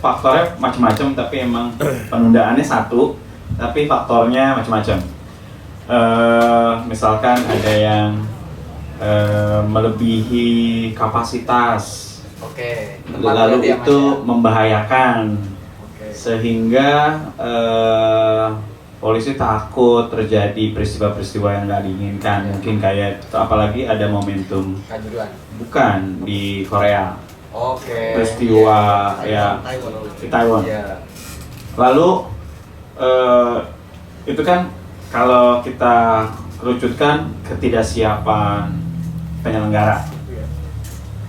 faktornya macam-macam, tapi emang penundaannya satu, tapi faktornya macam-macam. Misalkan ada yang melebihi kapasitas,
Oke.
lalu itu membahayakan, sehingga polisi takut terjadi peristiwa-peristiwa yang nggak diinginkan. Mungkin kayak apalagi ada momentum
Kanjuruhan.
bukan di Korea,
Oke.
peristiwa ya di Taiwan.
Iya.
Lalu itu kan kalau kita kerucutkan ketidaksiapan penyelenggara,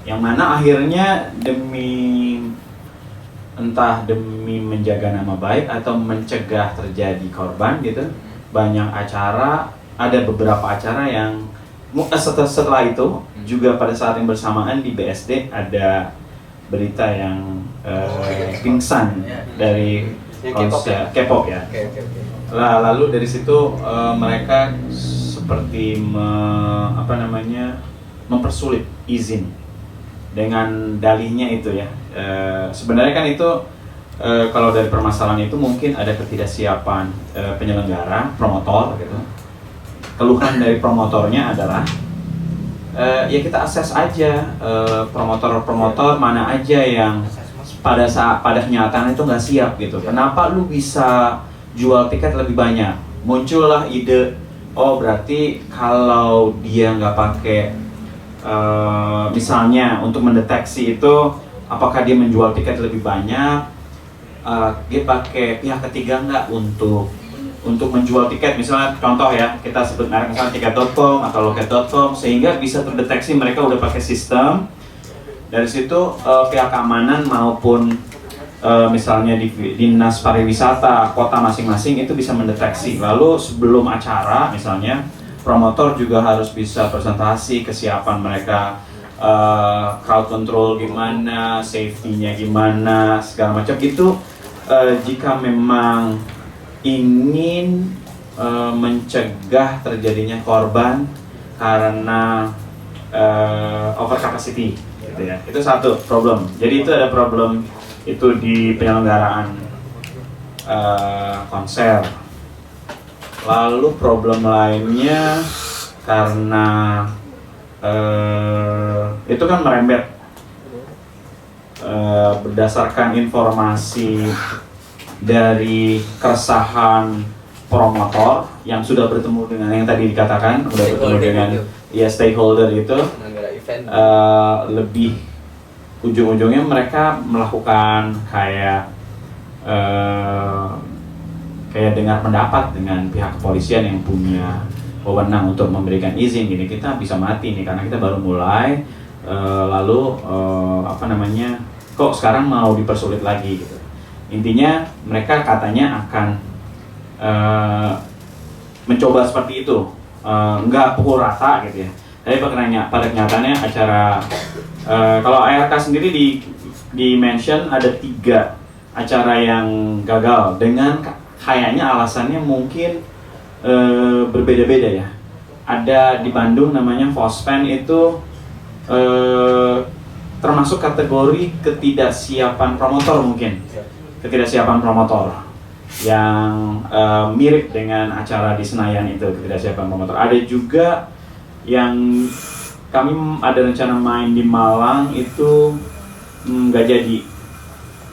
yang mana akhirnya entah demi menjaga nama baik atau mencegah terjadi korban gitu, banyak acara, ada beberapa acara yang setelah itu juga pada saat yang bersamaan di BSD ada berita yang pingsan dari konser K-pop ya. Lalu dari situ mereka seperti mempersulit izin dengan dalihnya itu ya. Sebenarnya kan itu kalau dari permasalahan itu mungkin ada ketidaksiapan penyelenggara, promotor gitu. Keluhan dari promotornya adalah ya kita akses aja promotor-promotor mana aja yang pada kenyataannya itu nggak siap gitu. Kenapa lu bisa jual tiket lebih banyak? Muncullah ide, oh berarti kalau dia nggak pakai misalnya untuk mendeteksi itu apakah dia menjual tiket lebih banyak, dia pakai pihak ketiga nggak untuk menjual tiket, misalnya contoh ya, kita sebut merek misalnya tiket.com atau loket.com, sehingga bisa terdeteksi mereka udah pakai sistem. Dari situ pihak keamanan maupun misalnya di dinas pariwisata kota masing-masing itu bisa mendeteksi. Lalu sebelum acara misalnya promotor juga harus bisa presentasi kesiapan mereka, crowd control gimana, safety-nya gimana, segala macam itu jika memang ingin mencegah terjadinya korban karena over capacity, gitu ya. Itu satu problem. Jadi itu ada problem itu di penyelenggaraan konser. Lalu problem lainnya karena itu kan merembet berdasarkan informasi dari keresahan promotor yang sudah bertemu dengan yang tadi dikatakan, sudah bertemu dengan ya stakeholder itu, lebih ujung-ujungnya mereka melakukan kayak dengar pendapat dengan pihak kepolisian yang punya wewenang untuk memberikan izin. Gini, kita bisa mati nih karena kita baru mulai, lalu kok sekarang mau dipersulit lagi gitu. Intinya mereka katanya akan mencoba seperti itu, nggak pukul rata gitu ya. Tapi pada kenyataannya acara kalau ARK sendiri di mention ada 3 acara yang gagal dengan kayaknya alasannya mungkin berbeda-beda ya. Ada di Bandung namanya Fospen, itu termasuk kategori ketidaksiapan promotor mungkin. Ketidaksiapan promotor yang mirip dengan acara di Senayan itu, ketidaksiapan promotor. Ada juga yang kami ada rencana main di Malang itu nggak jadi,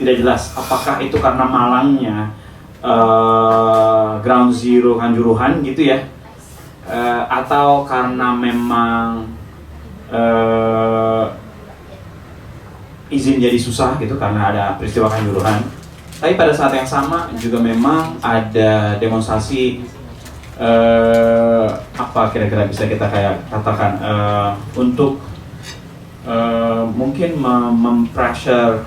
tidak jelas apakah itu karena Malangnya ground zero Kanjuruhan gitu ya, atau karena memang izin jadi susah gitu karena ada peristiwa Kanjuruhan. Tapi pada saat yang sama juga memang ada demonstrasi apa kira-kira bisa kita kayak katakan untuk mungkin mempressure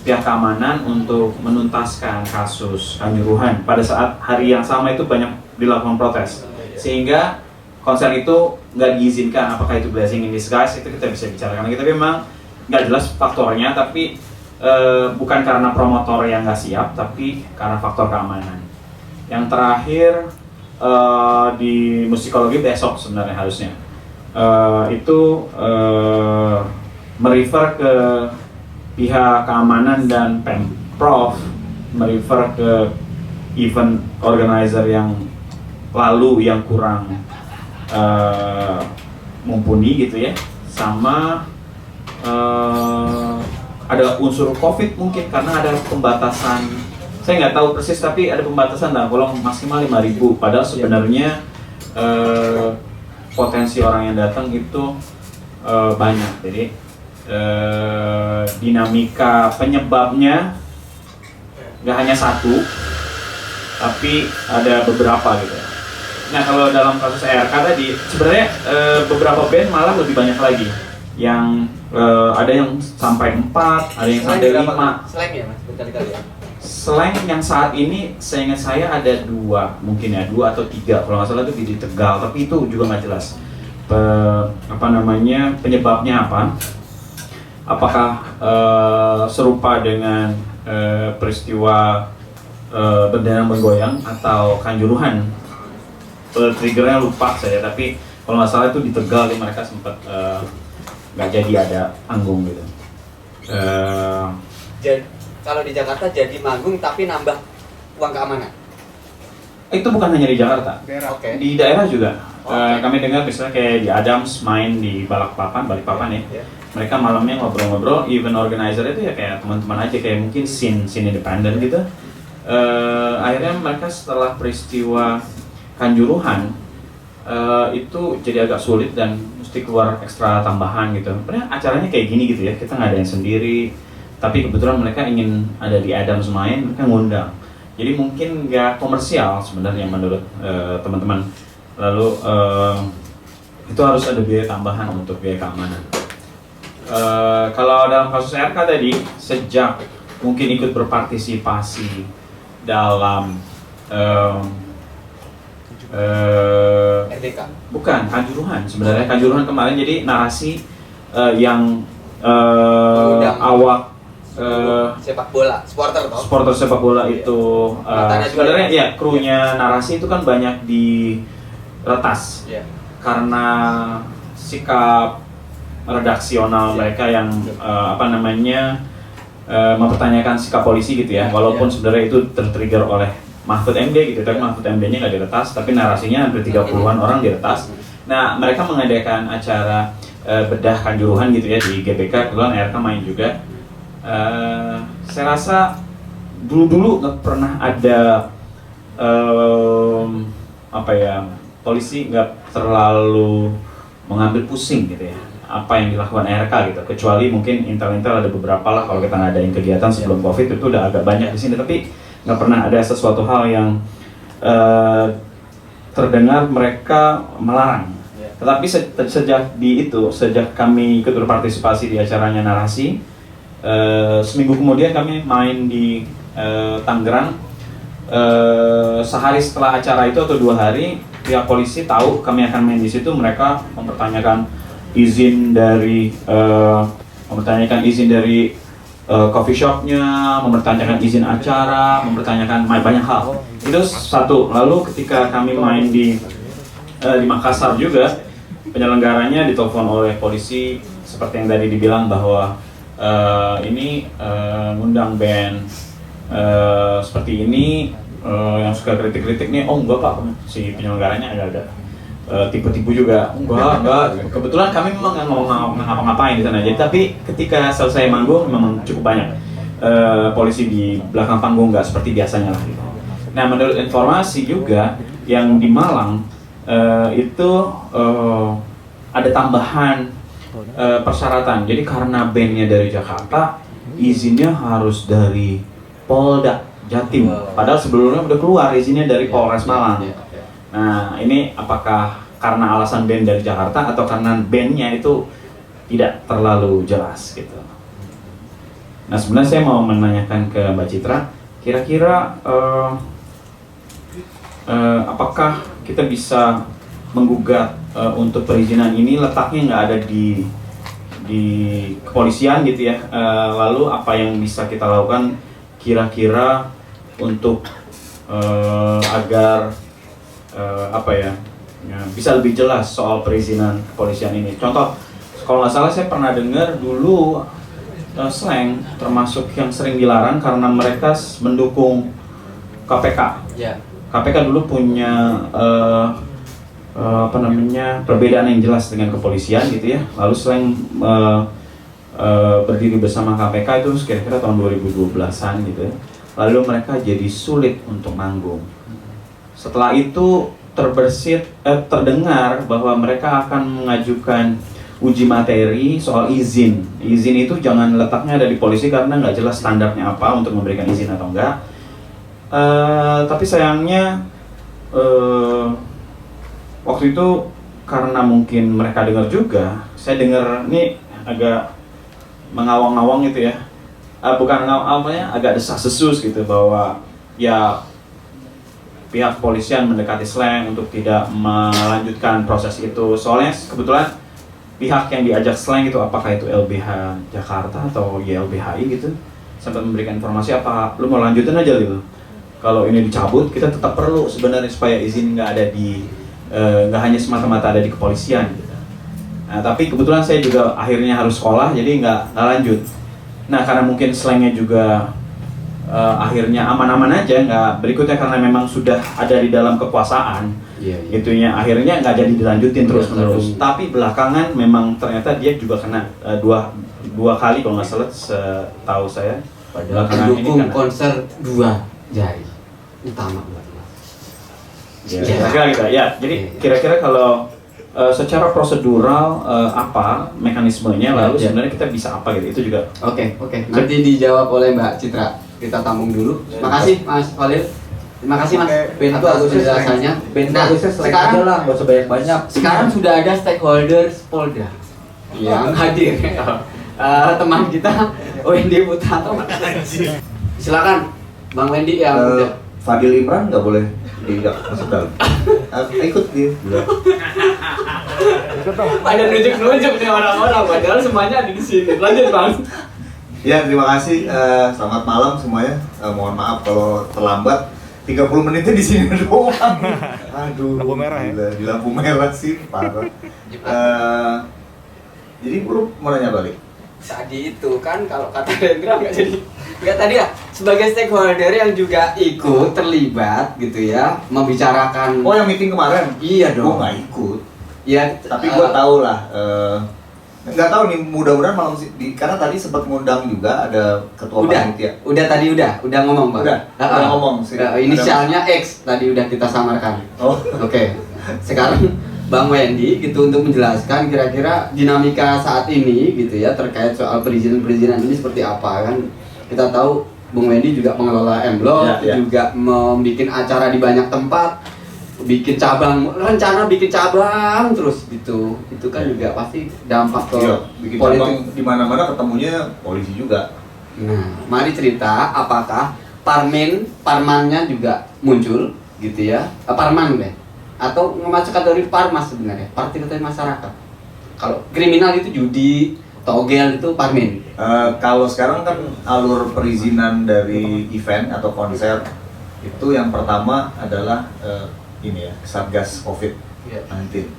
pihak keamanan untuk menuntaskan kasus Kanjuruhan. Pada saat hari yang sama itu banyak dilakukan protes, sehingga konser itu nggak diizinkan. Apakah itu blessing in disguise, itu kita bisa bicarakan lagi. Tapi memang nggak jelas faktornya, tapi bukan karena promotor yang nggak siap, tapi karena faktor keamanan. Yang terakhir di musikologi besok sebenarnya harusnya itu merefer ke pihak keamanan dan Pemprov, merefer ke event organizer yang lalu yang kurang mumpuni gitu ya, sama ada unsur COVID mungkin karena ada pembatasan, saya nggak tahu persis tapi ada pembatasan dalam kolom maksimal 5.000, padahal sebenarnya potensi orang yang datang itu banyak. Jadi dinamika penyebabnya nggak hanya satu, tapi ada beberapa gitu. Nah kalau dalam kasus ARK tadi sebenarnya beberapa band malah lebih banyak lagi, yang ada yang sampai 4, ada yang sampai 5.
Slang ya mas, berkali-kali ya.
Slang yang saat ini seingat saya ada 2 mungkin ya, 2 atau 3 kalau nggak salah itu di Tegal, tapi itu juga nggak jelas penyebabnya apa. Apakah serupa dengan peristiwa bendera bergoyang atau Kanjuruhan? Triggernya lupa saya, tapi kalau nggak salah itu di Tegal mereka sempat nggak jadi ada panggung gitu.
Kalau di Jakarta jadi manggung tapi nambah uang keamanan.
Itu bukan hanya di Jakarta,
Oke.
di daerah juga.
Oke.
Kami dengar misalnya kayak di Adams main di Balikpapan ya. Mereka malamnya ngobrol-ngobrol, event organizer itu ya kayak teman-teman aja, kayak mungkin scene independen gitu. Akhirnya mereka setelah peristiwa Kanjuruhan itu jadi agak sulit dan mesti keluar ekstra tambahan gitu. Sebenarnya acaranya kayak gini gitu ya, kita ngadain sendiri, tapi kebetulan mereka ingin ada di Adams main, mereka ngundang. Jadi mungkin nggak komersial sebenarnya menurut teman-teman. Lalu itu harus ada biaya tambahan untuk biaya keamanan. Kalau dalam kasus RK tadi, sejak mungkin ikut berpartisipasi dalam
RDK.
bukan Kanjuruhan sebenarnya. Kanjuruhan kemarin jadi narasi yang awak
sepak bola, supporter toh.
Supporter sepak bola itu
Matanya juga
sebenarnya
ya.
ya krunya narasi itu kan banyak diretas
Iya.
karena sikap redaksional mereka yang mempertanyakan sikap polisi gitu ya, walaupun sebenarnya itu tertrigger oleh Mahfud MD gitu, tapi Mahfud MD-nya nggak diretas, tapi narasinya hampir 30-an orang diretas. Nah, mereka mengadakan acara bedah kanjuruhan gitu ya di GBK, kebetulan RK main juga. Saya rasa dulu nggak pernah ada polisi nggak terlalu mengambil pusing gitu ya apa yang dilakukan RK gitu, kecuali mungkin intel-intel ada beberapa lah kalau kita ngadain kegiatan sebelum COVID itu udah agak banyak di sini, tapi nggak pernah ada sesuatu hal yang terdengar mereka melarang. Tetapi sejak kami ikut berpartisipasi di acaranya narasi, seminggu kemudian kami main di Tangerang. Sehari setelah acara itu atau 2 hari, pihak polisi tahu kami akan main di situ. Mereka mempertanyakan izin dari coffee shopnya, mempertanyakan izin acara, mempertanyakan banyak hal. Itu satu. Lalu ketika kami main di Makassar juga, penyelenggaranya ditelepon oleh polisi seperti yang tadi dibilang bahwa ini ngundang band seperti ini yang suka kritik-kritik nih. Oh enggak Pak, si penyelenggaranya agak-agak tipu-tipu juga. Enggak. Kebetulan kami memang nggak mau ngapa-ngapain di sana. Jadi tapi ketika selesai manggung memang cukup banyak polisi di belakang panggung, nggak seperti biasanya lah gitu. Nah, menurut informasi juga yang di Malang itu ada tambahan persyaratan. Jadi karena bandnya dari Jakarta, izinnya harus dari Polda Jatim. Padahal sebelumnya udah keluar izinnya dari Polres Malang. Nah, ini apakah karena alasan band dari Jakarta atau karena bandnya itu tidak terlalu jelas gitu. Nah, sebenarnya saya mau menanyakan ke Mbak Citra, kira-kira apakah kita bisa menggugat untuk perizinan ini, letaknya nggak ada di kepolisian gitu ya. Lalu apa yang bisa kita lakukan kira-kira untuk agar bisa lebih jelas soal perizinan kepolisian ini. Contoh, kalau nggak salah saya pernah dengar dulu slang termasuk yang sering dilarang karena mereka mendukung KPK. KPK dulu punya perbedaan yang jelas dengan kepolisian gitu ya. Lalu slang berdiri bersama KPK itu kira-kira tahun 2012-an gitu ya. Lalu mereka jadi sulit untuk manggung. Setelah itu terdengar bahwa mereka akan mengajukan uji materi soal izin. Izin itu jangan letaknya ada di polisi karena nggak jelas standarnya apa untuk memberikan izin atau enggak. Tapi sayangnya waktu itu karena mungkin mereka dengar juga, saya dengar ini agak mengawang-awang gitu ya. Bukan agak desas-desus gitu bahwa ya pihak kepolisian mendekati slang untuk tidak melanjutkan proses itu. Soalnya kebetulan pihak yang diajak slang itu apakah itu LBH Jakarta atau YLBHI gitu sempat memberikan informasi apa lu mau lanjutin aja gitu. Kalau ini dicabut kita tetap perlu sebenarnya supaya izin nggak ada di nggak hanya semata-mata ada di kepolisian gitu. Nah, tapi kebetulan saya juga akhirnya harus sekolah jadi nggak lanjut. Nah, karena mungkin slangnya juga akhirnya aman-aman aja, nggak berikutnya karena memang sudah ada di dalam kekuasaan, gitunya akhirnya nggak jadi dilanjutin terus-menerus. Tapi belakangan memang ternyata dia juga kena dua kali kalau nggak salah setahu saya.
Padahal pendukung konser 2 jari utama buat mas.
Kira-kira gitu ya. Jadi kira-kira kalau secara prosedural apa mekanismenya lalu sebenarnya kita bisa apa gitu, itu juga
Oke. Nanti dijawab oleh Mbak Citra. Kita tampung dulu. Terima kasih Mas Khalil. Terima kasih Mas Ben atas penjelasannya. Nah, sekarang
lah, nggak usah banyak-banyak.
Sekarang sudah ada stakeholders Polda yang hadir. Teman kita Wendy Putra. Silakan Bang Wendy yang muda.
Fadil Imran nggak boleh masuk dalam. Ikut dia.
Pada nunjuk-nunjuk nih orang-orang, padahal semuanya ada di sini. Lanjut Bang.
Ya, terima kasih. Selamat malam semuanya. Mohon maaf kalau terlambat. 30 menitnya di sini doang. Aduh.
Lampu merah ya?
Gila, di lampu merah sih, parah. Jadi bro mau nanya balik.
Tadi itu kan kalau kata Hendra nggak jadi. Nggak tadi ya, sebagai stakeholder yang juga ikut terlibat gitu ya, membicarakan.
Oh yang meeting kemarin?
Iya dong.
Gue nggak ikut.
Ya,
Tapi gue tahu lah. Nggak tahu nih, mudah-mudahan malam karena tadi sempat ngundang juga ada ketua panitia.
Udah tadi udah ngomong Bang.
Udah ngomong sih.
Inisialnya X tadi udah kita samarkan.
Oh.
Oke. Sekarang Bang Wendy gitu untuk menjelaskan kira-kira dinamika saat ini gitu ya terkait soal perizinan ini seperti apa kan. Kita tahu Bung Wendy juga pengelola M-Block, juga membuat acara di banyak tempat, bikin cabang, rencana bikin cabang terus gitu. Itu kan juga pasti dampak ke
bikin
politik.
cabang di mana-mana ketemunya polisi juga.
Nah, mari cerita apakah parmannya juga muncul gitu ya? Parman deh. Atau masuk kategori parmas sebenarnya, partisipasi masyarakat. Kalau kriminal itu judi, togel itu parmen.
Kalau sekarang kan alur perizinan dari event atau konser itu yang pertama adalah ini ya, Satgas COVID-19.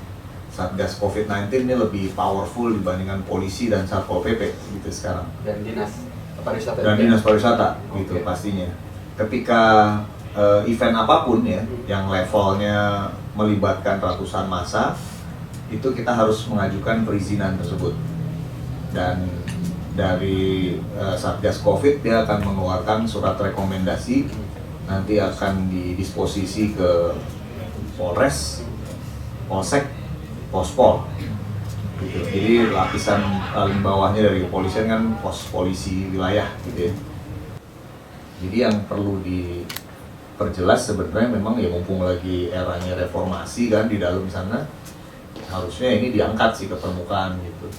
Satgas COVID-19 ini lebih powerful dibandingkan polisi dan Satpol PP gitu sekarang.
Dan dinas pariwisata.
Dan dinas pariwisata gitu pastinya. Ketika event apapun ya, yang levelnya melibatkan ratusan massa, itu kita harus mengajukan perizinan tersebut. Dan dari Satgas COVID dia akan mengeluarkan surat rekomendasi, nanti akan didisposisi ke Polres, Polsek, Pospol gitu. Jadi lapisan paling bawahnya dari kepolisian kan pos polisi wilayah gitu ya. Jadi yang perlu diperjelas sebenarnya memang ya mumpung lagi eranya reformasi kan di dalam sana, harusnya ini diangkat sih ke permukaan gitu.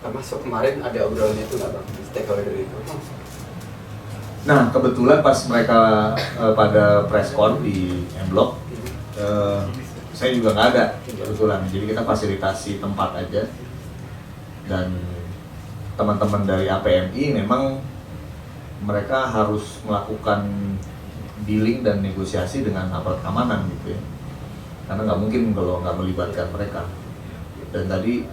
Termasuk kemarin ada obrolan itu nggak Bang, stakeholder itu?
Nah kebetulan pas mereka pada preskon di M-Block, saya juga nggak ada kebetulan, jadi kita fasilitasi tempat aja. Dan teman-teman dari APMI memang mereka harus melakukan dealing dan negosiasi dengan aparat keamanan gitu ya, karena nggak mungkin kalau nggak melibatkan mereka. Dan tadi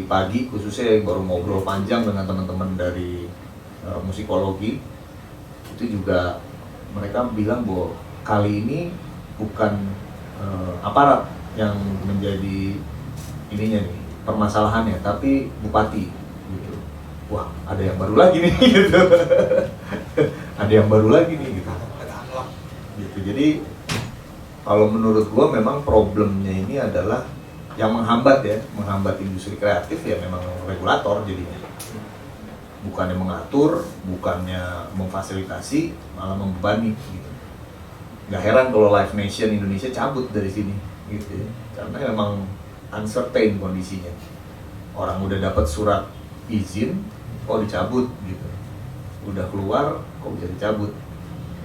pagi khususnya baru ngobrol panjang dengan teman-teman dari musikologi, itu juga mereka bilang bahwa kali ini bukan aparat yang menjadi ininya nih permasalahannya, tapi bupati gitu. Wah ada yang baru lagi nih gitu. Ada yang baru lagi nih gitu. Jadi kalau menurut gua memang problemnya ini adalah yang menghambat industri kreatif ya memang regulator jadinya. Bukannya mengatur, bukannya memfasilitasi, malah membebani gitu. Gak heran kalau Live Nation Indonesia cabut dari sini gitu ya. Karena memang uncertain kondisinya. Orang udah dapat surat izin, kok dicabut gitu. Udah keluar, kok bisa dicabut.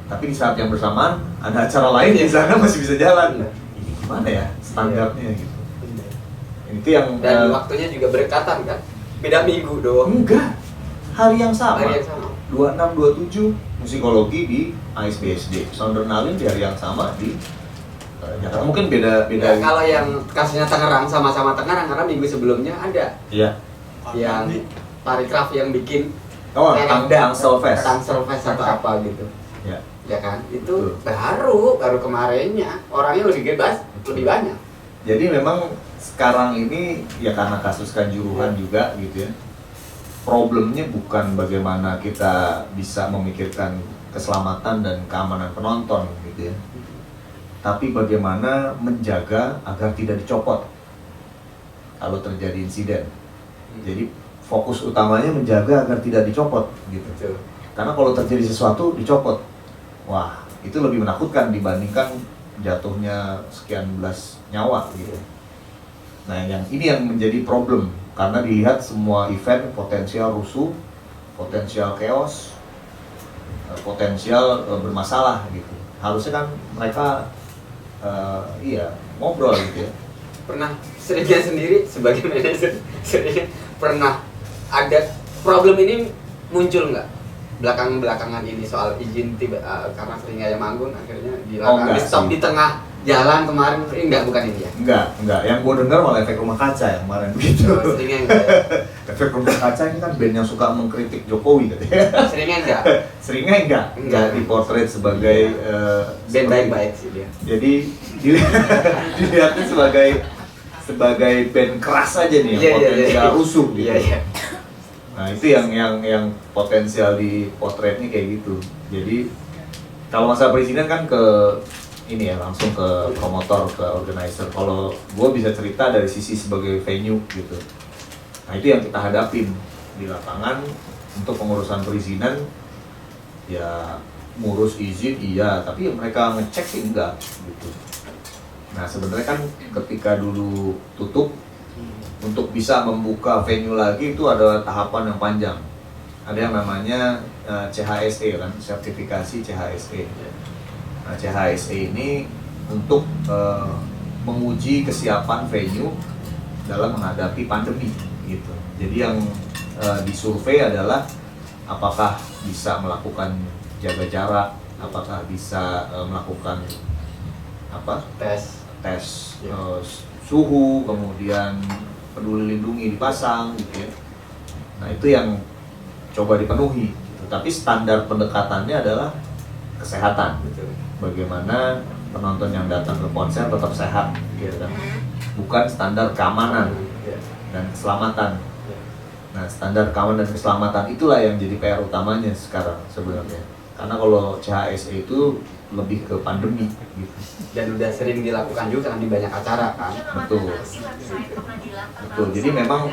Tapi di saat yang bersamaan ada acara lain yang sana masih bisa jalan. Ini gimana ya standarnya gitu. Itu yang
dan waktunya juga berdekatan kan, beda minggu doang.
Enggak, hari yang sama.
26,
27 musikologi di ASBSD, Soundernalin di hari yang sama di Jakarta. Mungkin beda.
Ya, kalau yang kasusnya Tangerang sama-sama Tangerang karena minggu sebelumnya ada.
Iya.
Yang Parikraf yang bikin
Tangsel Fest
atau apa gitu.
Ya.
Ya kan, itu baru kemarinnya orangnya lebih bebas, lebih banyak.
Jadi memang sekarang ini ya karena kasus Kanjuruhan juga gitu ya. Problemnya bukan bagaimana kita bisa memikirkan keselamatan dan keamanan penonton gitu ya. Tapi bagaimana menjaga agar tidak dicopot kalau terjadi insiden. Jadi fokus utamanya menjaga agar tidak dicopot gitu.
Betul.
Karena kalau terjadi sesuatu dicopot, wah itu lebih menakutkan dibandingkan jatuhnya sekian belas nyawa gitu. Nah ini yang menjadi problem karena dilihat semua event potensial rusuh, potensial chaos, potensial bermasalah gitu. Harusnya kan mereka ngobrol gitu ya.
Pernah seringnya sendiri sebagai manajer pernah ada problem ini muncul nggak belakangan ini soal izin karena sering ayam manggung akhirnya dilarang
enggak
stop
sih.
di tengah jalan kemarin bukan ini ya?
Enggak. Yang gue dengar malah efek rumah kaca yang kemarin begitu.
Seringnya enggak ya?
Efek rumah kaca ini kan band yang suka mengkritik Jokowi katanya.
Seringnya enggak?
Seringnya enggak dipotret sebagai
Band baik-baik sih dia.
Jadi dilihatnya sebagai band keras aja nih, yang potensial rusuh gitu.
Iya.
Nah itu yang potensial di potretnya kayak gitu. Jadi kalau masalah perizinan kan ke ini ya langsung ke promotor, ke organizer. Kalau gue bisa cerita dari sisi sebagai venue gitu. Nah itu yang kita hadapin di lapangan untuk pengurusan perizinan. Ya ngurus izin iya, tapi mereka ngecek sih enggak gitu. Nah sebenarnya kan ketika dulu tutup, untuk bisa membuka venue lagi itu ada tahapan yang panjang. Ada yang namanya CHSE kan, sertifikasi CHSE. Nah, CHSE ini untuk menguji kesiapan venue dalam menghadapi pandemi gitu. Jadi yang disurvei adalah apakah bisa melakukan jaga jarak, apakah bisa melakukan tes suhu, kemudian peduli lindungi dipasang gitu ya. Nah itu yang coba dipenuhi gitu. Tapi standar pendekatannya adalah kesehatan gitu. Bagaimana penonton yang datang ke konser tetap sehat gitu kan. Bukan standar keamanan dan keselamatan. Nah standar keamanan dan keselamatan itulah yang jadi PR utamanya sekarang sebenarnya. Karena kalau CHSE itu lebih ke pandemi gitu.
Dan udah sering dilakukan juga kan di banyak acara kan.
Betul. Jadi memang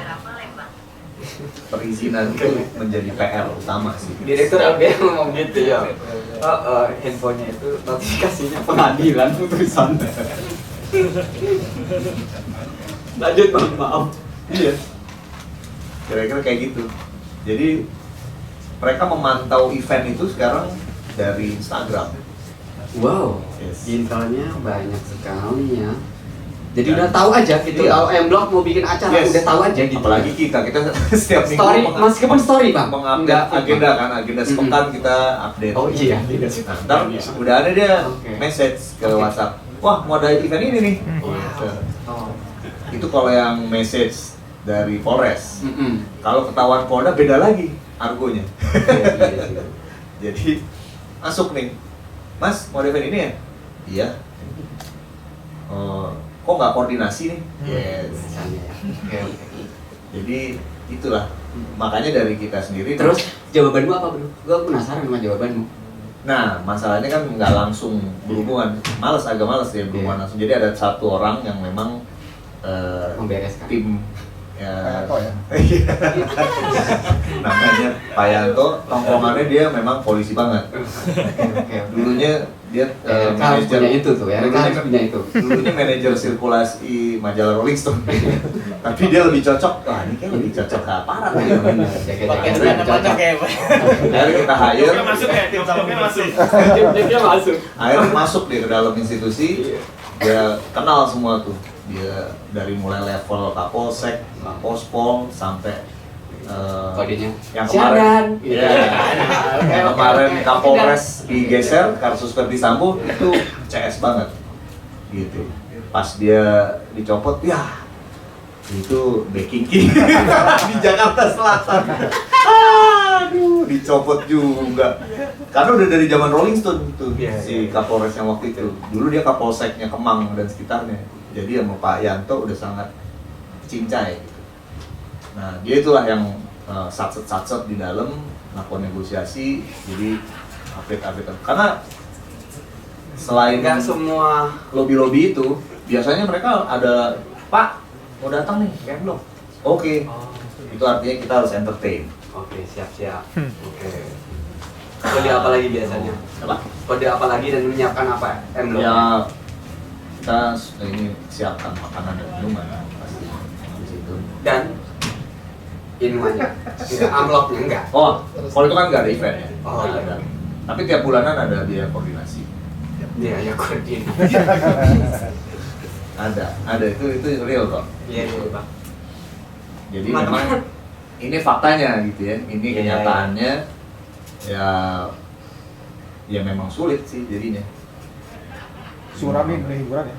perizinan itu menjadi PR utama sih.
Direktur LBH ngomong gitu ya. Handphonenya itu notifikasinya pengadilan putusan. Lanjut Bang, maaf.
Iya. Kira-kira kayak gitu. Jadi mereka memantau event itu sekarang dari Instagram.
Wow,
Yes.
infonya banyak sekali ya. Jadi udah tahu aja gitu.
Iya.
Kalau M-Block mau bikin acara
Yes.
udah tahu aja gitu.
Apalagi kita setiap minggu
story, meskipun story Bang.
mengupdate agenda kan, agenda sepekan kita update.
Oh iya.
Nah, ntar udah ada dia message ke WhatsApp. Wah, mau ada event ini nih. Gitu.
Oh.
Itu kalau yang message dari Polres.
Mm-mm.
Kalau ketahuan Polda beda lagi argonya.
Iya.
Jadi masuk nih, Mas mau ada event ini ya? Iya. Kok nggak koordinasi nih? Yes.
Misalnya ya. Oke.
Jadi itulah makanya dari kita sendiri.
Terus jawabanmu apa Bro? Gue penasaran sama jawabanmu.
Nah masalahnya kan nggak langsung berhubungan, agak males ya berhubungan langsung. Jadi ada satu orang yang memang
Membereskan.
tim ya,
Pak Yanto ya?
namanya Pak Yanto, tongkrongannya dia memang polisi banget.
Oke.
Dulunya dia
Harus punya itu tuh ya. Harus punya itu.
dulunya manajer sirkulasi majalah Rolling Stone. Tapi dia lebih cocok, wah ini kan lebih cocok ke aparat
Iya
ya.
benar.
Pakai
Jaga-jaga
celana panjang
cocok.
kayak
Akhirnya kita hire,
masuk ya, tim tamunya masuk.
Dia masuk.
akhirnya masuk dia ke dalam institusi, dia kenal semua tuh. Dia dari mulai level Kapolsek, Kapospol sampai
Kodenya.
yang kemarin,
Siaran.
Iya. Yang kemarin Kapolres digeser, kasus Verdi Sambo itu CS banget, gitu. Pas dia dicopot, ya itu backing king di Jakarta Selatan. Aduh, dicopot juga. Karena udah dari zaman Rolling Stone tuh si Kapolres yang waktu itu. Dulu dia Kapolseknya Kemang dan sekitarnya. Jadi sama Pak Yanto udah sangat cincai gitu. Nah, dia itulah yang satset-satset di dalam melakukan negosiasi, jadi update-update. Karena selain
Enggak semua
lobby-lobby itu, biasanya mereka ada, Pak, mau datang nih, kayak belum? Oke. Itu artinya kita harus entertain.
Oke, siap-siap. Oke. Kode apa lagi biasanya?
Apa?
Kode apa lagi dan menyiapkan apa? M-Block.
Ya, kita ini siapkan makanan dan minuman pasti di situ.
Dan minumannya. Enggak, amplopnya enggak.
Oh, kalau itu kan nggak ada event ya.
Oh,
Nggak
iya.
ada. Tapi tiap bulanan ada biaya koordinasi.
Iya, ya koordin.
Ada itu real kok.
Iya, iya, Bang.
Jadi
Teman-teman,
memang ini faktanya gitu ya, ini
Iya,
kenyataannya ya memang sulit sih jadinya.
Suram nih beli hiburan ya.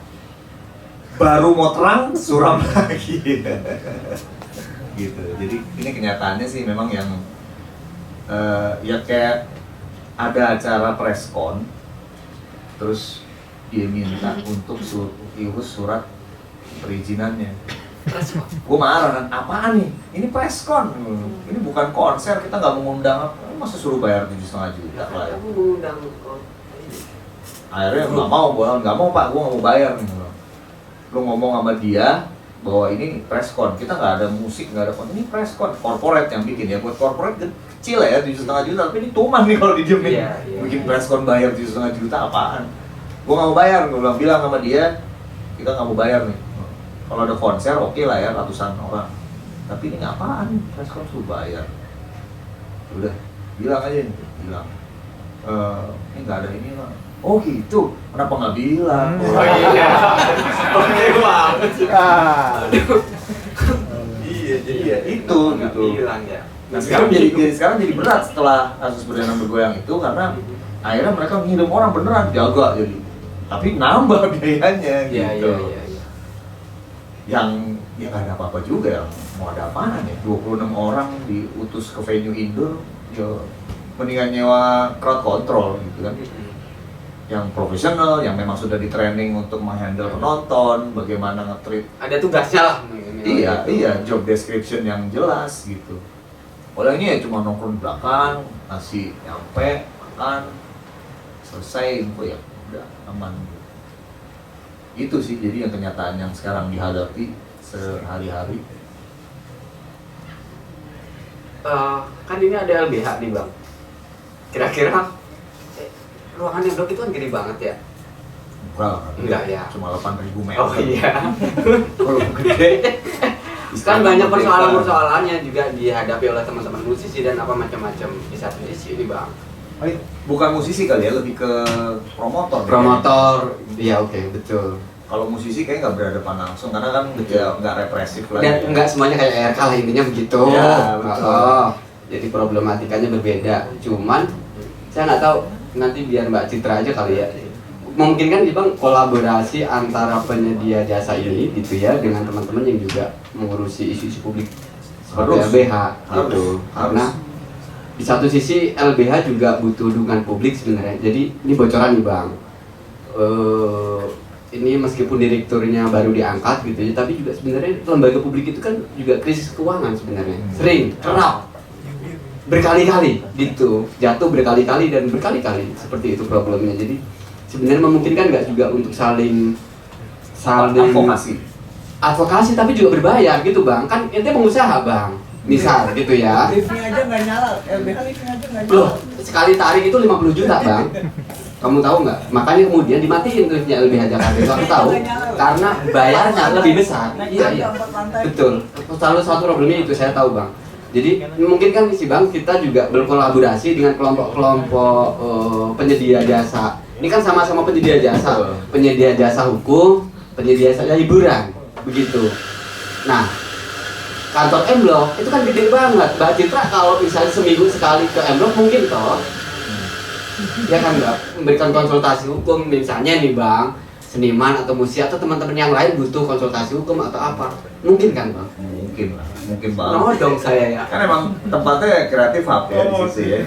Baru mau terang suram lagi. Gitu. Jadi ini kenyataannya sih memang yang ya kayak ada acara preskon, terus dia minta untuk urus surat perizinannya. Gue marah kan, apaan nih? Ini preskon, ini bukan konser, kita nggak mengundang. Masa suruh bayar 7,5 juta lah ya. Akhirnya nggak mau, gue nggak mau pak, gue nggak mau bayar nih. Lu ngomong sama dia bahwa ini preskon, kita nggak ada musik, nggak ada konser, ini preskon, corporate yang bikin ya, buat corporate kecil ya 7,5 juta, tapi ini tuman nih kalau didiemin. Bikin preskon bayar 7,5 juta apaan? Gue nggak mau bayar, gue bilang sama dia, kita nggak mau bayar nih. Kalau ada konser oke lah ya, ratusan orang. Tapi ini apaan? Preskon suruh bayar. Udah, bilang aja nih, bilang. Ini nggak ada ini lah. Oh gitu, kenapa nggak bilang?
Oh iya, oke banget sih. Iya, jadi ya
itu gitu.
Bilang ya.
Nah sekarang jadi berat setelah kasus Perdana Bergoyang itu karena akhirnya mereka ngirim orang beneran jaga jadi. Tapi nambah biayanya
Iya,
gitu.
iya.
Yang ya nggak ada apa-apa juga, yang mau ada apaan ya, 26 orang diutus ke venue indoor, ya mendingan nyewa crowd control gitu kan, yang profesional, yang memang sudah di training untuk menghandle penonton, bagaimana nge-treat.
Ada tugasnya lah.
Iya, job description yang jelas gitu. Kalau ini ya cuma nongkrong di belakang, ngasih nyampe, makan, selesai, info ya udah aman. Itu sih jadi yang kenyataan yang sekarang dihadapi sehari-hari.
Kan ini ada LBH nih bang. Kira-kira ruangan yang blok itu kan gede banget ya? Enggak ya.
Cuma 8.000 meter.
Oh iya.
Kalau gede.
Kan banyak persoalan-persoalannya juga dihadapi oleh teman-teman musisi dan apa macam-macam di satu sisi ini bang.
Bukan musisi kali ya, lebih ke promotor.
Promotor, iya oke, betul.
Kalau musisi kayaknya nggak berhadapan langsung karena kan nggak represif lagi.
Dan enggak semuanya kayak RK lah intinya begitu.
Ya, betul.
Jadi problematikanya berbeda. Cuman saya nggak tahu, nanti biar Mbak Citra aja kali ya. Mungkin kan bang kolaborasi antara penyedia jasa ini gitu ya dengan teman-teman yang juga mengurusi isu-isu publik seperti LBH gitu. Karena di satu sisi LBH juga butuh dukungan publik sebenarnya. Jadi ini bocoran nih bang. Ini meskipun direkturnya baru diangkat gitu ya, tapi juga sebenarnya lembaga publik itu kan juga krisis keuangan sebenarnya. Sering, kerap, berkali-kali gitu, jatuh berkali-kali dan berkali-kali seperti itu problemnya. Jadi sebenarnya memungkinkan nggak juga untuk saling advokasi tapi juga berbayar gitu bang. Kan ente pengusaha bang, misal gitu ya.
Liftnya aja nggak nyala, LBH liftnya aja nggak nyala.
Loh, sekali tarik itu 50 juta bang. Kamu tahu nggak? Makanya kemudian dimatiin liftnya LBH Jakarta itu aku tahu. Karena bayarnya lebih besar. Iya. Betul. Selalu satu problemnya itu saya tahu bang. Jadi mungkin kan si bang kita juga berkolaborasi dengan kelompok-kelompok penyedia jasa. Ini kan sama-sama penyedia jasa hukum, penyedia jasa hiburan, begitu. Nah, kantor M-Block itu kan gede banget. Mbak Citra kalau misalnya seminggu sekali ke M-Block mungkin toh, ya kan Mbak, memberikan konsultasi hukum misalnya nih bang, seniman atau musisi atau teman-teman yang lain butuh konsultasi hukum atau apa, mungkin kan bang?
Mungkin banget.
No dong saya ya.
Kan emang tempatnya kreatif hub ya di situ ya.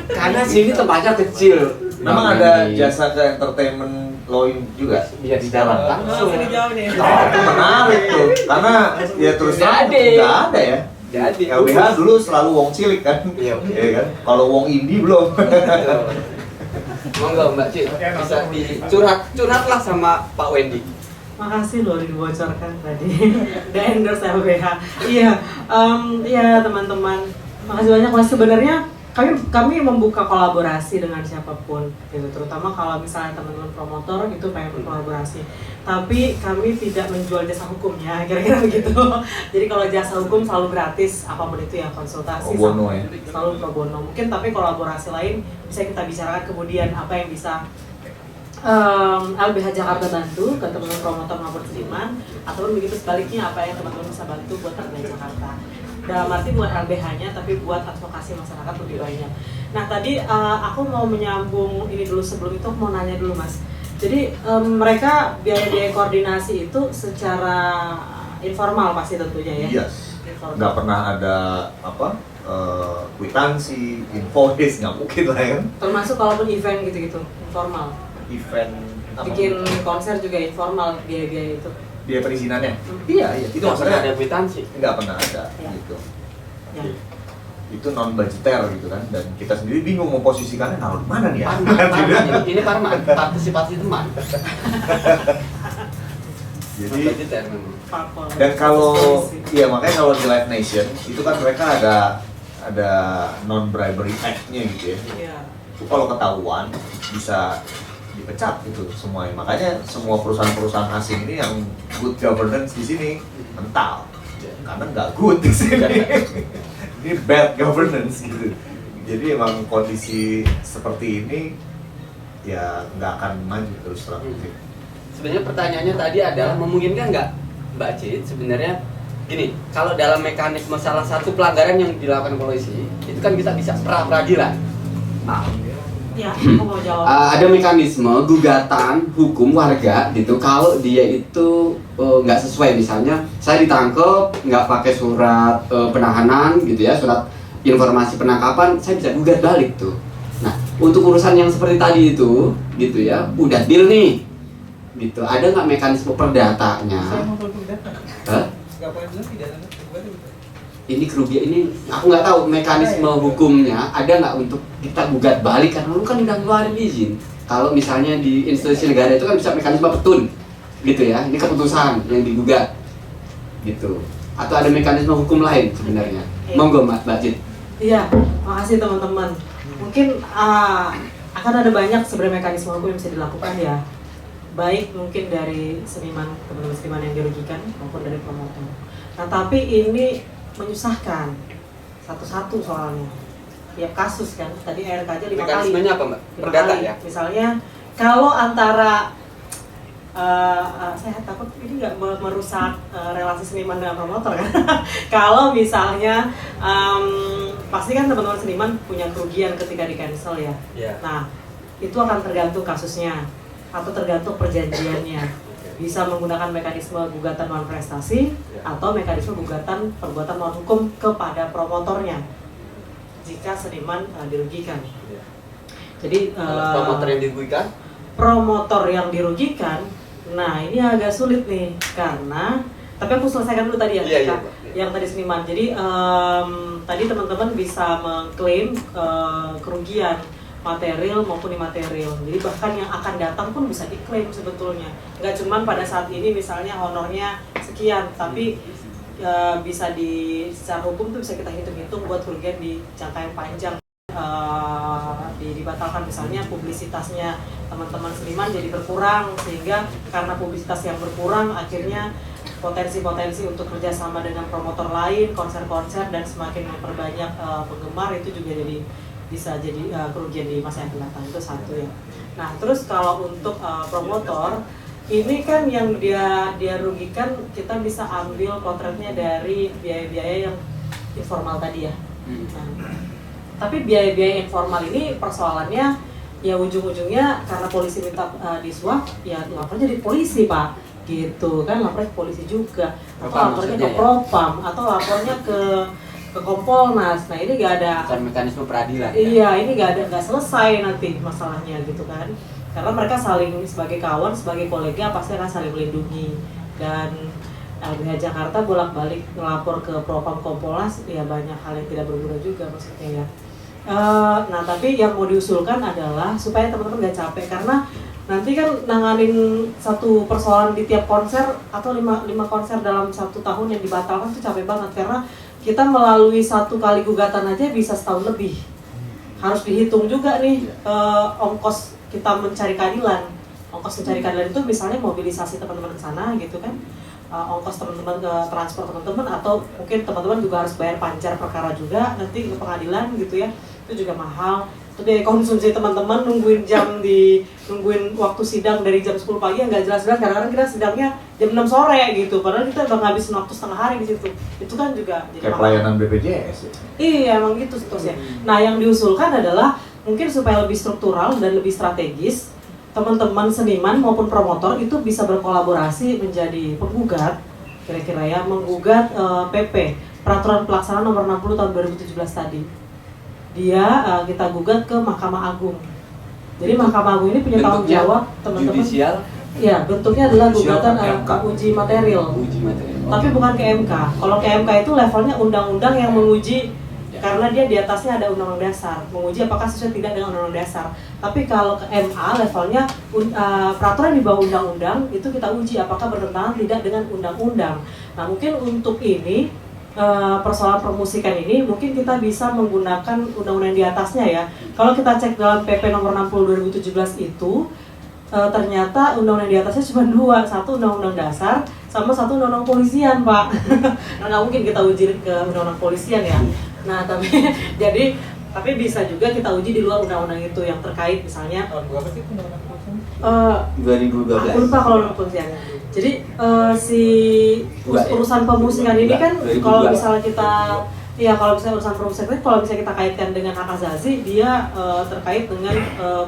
Karena sini tempatnya kecil.
Memang ada jasa ke entertainment lawing juga.
Bisa dijawab langsung.
Dijawab nih.
Itu menarik tuh, karena ya terus terang nggak ada ya.
Jadi
LBH dulu selalu wong cilik kan,
Iya.
kan. Kalau wong indie belum.
Monggo Mbak Cik, bisa curhatlah sama Pak Wendy.
Makasih loh dibocorkan tadi. Udah endorse LBH. Iya, iya teman-teman. Makasih banyak. Mas sebenarnya kami membuka kolaborasi dengan siapapun gitu, terutama kalau misalnya teman-teman promotor itu pengen berkolaborasi, tapi kami tidak menjual jasa hukumnya, kira-kira begitu. Jadi kalau jasa hukum selalu gratis, apapun itu ya, konsultasi
Pro bono ya.
selalu pro bono. Mungkin tapi kolaborasi lain bisa kita bicarakan kemudian apa yang bisa LBH Jakarta bantu ke teman-teman promotor Mabur Seniman, ataupun begitu sebaliknya apa yang teman-teman bisa bantu buat LBH Jakarta. Dalam arti buat LBH-nya, tapi buat advokasi masyarakat lebih banyak. Nah tadi aku mau menyambung ini dulu, sebelum itu aku mau nanya dulu Mas. Jadi mereka biaya-biaya koordinasi itu secara informal pasti tentunya ya?
Yes, nggak pernah ada apa kwitansi, invoice, nggak mungkin lah ya.
Termasuk kalaupun event gitu-gitu, informal?
Event apa?
Bikin konser juga informal biaya-biaya itu?
Biaya perizinannya? Iya, itu
Nggak pernah
maksudnya
ada kwitansi.
nggak pernah ada
Ya.
gitu.
Ya.
Itu non budgeter gitu kan, dan kita sendiri bingung memposisikannya naruh di mana nih ya.
Parman. Ini parman, partisipasi teman.
Jadi
Budgeter memang.
Parpol.
dan kalau
Ekspresi.
ya makanya kalau di Live Nation itu kan mereka ada non bribery act-nya gitu ya.
Iya.
Itu kalau ketahuan bisa dipecat gitu semuanya. Makanya semua perusahaan-perusahaan asing ini yang good governance di sini mental karena nggak good di sini. Ini bad governance gitu. Jadi emang kondisi seperti ini ya nggak akan maju terus terang.
Sebenarnya pertanyaannya tadi adalah memungkinkan nggak Mbak Cid sebenarnya gini, kalau dalam mekanisme salah satu pelanggaran yang dilakukan polisi itu kan kita bisa pra-peradilan.
Ya, aku mau jawab.
Ada mekanisme gugatan hukum warga gitu kalau dia itu nggak sesuai, misalnya saya ditangkap nggak pakai surat penahanan gitu ya, surat informasi penangkapan, saya bisa gugat balik tuh. Nah untuk urusan yang seperti tadi itu gitu ya, udah deal nih gitu, ada nggak mekanisme perdatanya?
Saya mau pidana.
Hah?
Nggak boleh bilang pidana, bukan itu.
Ini kerugian ini aku nggak tahu mekanisme hukumnya ada nggak untuk kita gugat balik karena lu kan udah ngeluarin izin. Kalau misalnya di institusi negara itu kan bisa mekanisme petun gitu ya, ini keputusan yang digugat gitu, atau ada mekanisme hukum lain sebenarnya. Monggo Mbak Cid.
Iya, makasih teman-teman. Mungkin akan ada banyak sebenarnya mekanisme hukum yang bisa dilakukan ya, baik mungkin dari seniman, teman-teman seniman yang dirugikan maupun dari promotor. Nah tapi ini menyusahkan satu-satu soalnya tiap kasus kan. Tadi RK aja 5 kali.
Mekanismenya apa Mbak?
5
Perdata
kali.
ya?
Misalnya kalau antara saya takut ini nggak merusak relasi seniman dengan promotor kan. Kalau misalnya pasti kan teman-teman seniman punya kerugian ketika di cancel ya.
Iya.
Nah itu akan tergantung kasusnya atau tergantung perjanjiannya. Bisa menggunakan mekanisme gugatan non prestasi atau mekanisme gugatan perbuatan non hukum kepada promotornya jika seniman dirugikan. Jadi
Promotor yang dirugikan?
Promotor yang dirugikan, nah ini agak sulit nih karena tapi aku selesaikan dulu tadi ya,
Iya,
Kak, yang tadi seniman. Jadi tadi teman-teman bisa mengklaim kerugian material maupun imaterial. Jadi bahkan yang akan datang pun bisa diklaim sebetulnya. Nggak cuma pada saat ini misalnya honornya sekian, tapi bisa secara hukum tuh bisa kita hitung-hitung buat kerugian di jangka yang panjang. Dibatalkan misalnya publisitasnya teman-teman seniman jadi berkurang, sehingga karena publisitas yang berkurang akhirnya potensi-potensi untuk kerjasama dengan promotor lain, konser-konser dan semakin memperbanyak penggemar itu juga bisa jadi kerugian di masa yang akan datang. Itu satu ya. Nah terus kalau untuk promotor ini kan yang dia rugikan, kita bisa ambil potretnya dari biaya-biaya yang informal tadi ya. Nah, tapi biaya-biaya informal ini persoalannya ya ujung-ujungnya karena polisi minta disuap, ya lapornya di polisi Pak, gitu kan, lapornya ke polisi juga, atau lapornya ke Propam, atau lapornya ke Kompolnas. Nah ini nggak ada
mekanisme peradilan.
Iya, ini nggak selesai nanti masalahnya gitu kan, karena mereka saling sebagai kawan, sebagai kolega pasti akan saling melindungi. Dan LBH Jakarta bolak-balik ngelapor ke Propam Kompolnas, ya banyak hal yang tidak berguna juga maksudnya ya. Nah tapi yang mau diusulkan adalah supaya teman-teman nggak capek, karena nanti kan nanganin satu persoalan di tiap konser atau 5 konser dalam 1 tahun yang dibatalkan itu capek banget, karena kita melalui 1 kali gugatan aja bisa setahun lebih. Harus dihitung juga nih ongkos kita mencari keadilan. Ongkos mencari keadilan itu misalnya mobilisasi teman-teman ke sana gitu kan, ongkos teman-teman ke transport teman-teman, atau mungkin teman-teman juga harus bayar pancar perkara juga nanti ke pengadilan gitu ya, itu juga mahal. Jadi konsumsi teman-teman nungguin waktu sidang dari jam 10 pagi yang nggak jelas-jelas, kadang-kadang kita sidangnya jam 6 sore gitu, padahal kita udah ngabisin waktu setengah hari di situ. Itu kan juga jadi
Kayak pelayanan BPJS ya.
Iya, emang gitu seterusnya. Nah, yang diusulkan adalah mungkin supaya lebih struktural dan lebih strategis, teman-teman seniman maupun promotor itu bisa berkolaborasi menjadi penggugat, kira-kira ya, menggugat PP, Peraturan Pelaksanaan Nomor 60 Tahun 2017 tadi. Dia kita gugat ke Mahkamah Agung. Jadi Mahkamah Agung ini punya tanggung jawab, teman-teman.
Judicial.
Ya, bentuknya adalah
Judicial
gugatan
ke MK.
uji material.
Uji materi.
Tapi bukan ke MK. Kalau ke MK itu levelnya undang-undang yang menguji, karena dia di atasnya ada undang-undang dasar, menguji apakah sesuai tidak dengan undang-undang dasar. Tapi kalau ke MA levelnya peraturan di bawah undang-undang itu kita uji apakah bertentangan tidak dengan undang-undang. Nah, mungkin untuk ini persoalan permusikan ini mungkin kita bisa menggunakan undang-undang di atasnya ya. Kalau kita cek dalam PP nomor 60 2017 itu ternyata undang-undang di atasnya cuma dua, satu undang-undang dasar sama satu undang-undang polisian, Pak. Nah, nggak mungkin kita uji ke undang-undang polisian ya. Nah, tapi bisa juga kita uji di luar undang-undang itu yang terkait, misalnya
Tahun berapa sih undang-undang polisi?
2012.
aku lupa kalau undang polisian. Jadi urusan pemusikan ini kan kalau misalnya kita kalau misalnya urusan pemusikan ini kalau misalnya kita kaitkan dengan hak asasi, dia terkait dengan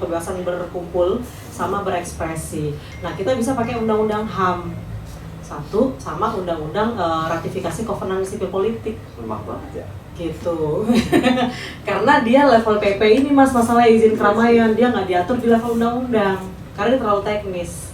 kebebasan berkumpul sama berekspresi. Nah, kita bisa pakai undang-undang HAM satu sama undang-undang ratifikasi kovenan sipil politik.
Lemah banget ya.
Gitu. Karena dia level PP ini Mas, masalah izin keramaian dia nggak diatur di level undang-undang karena dia terlalu teknis.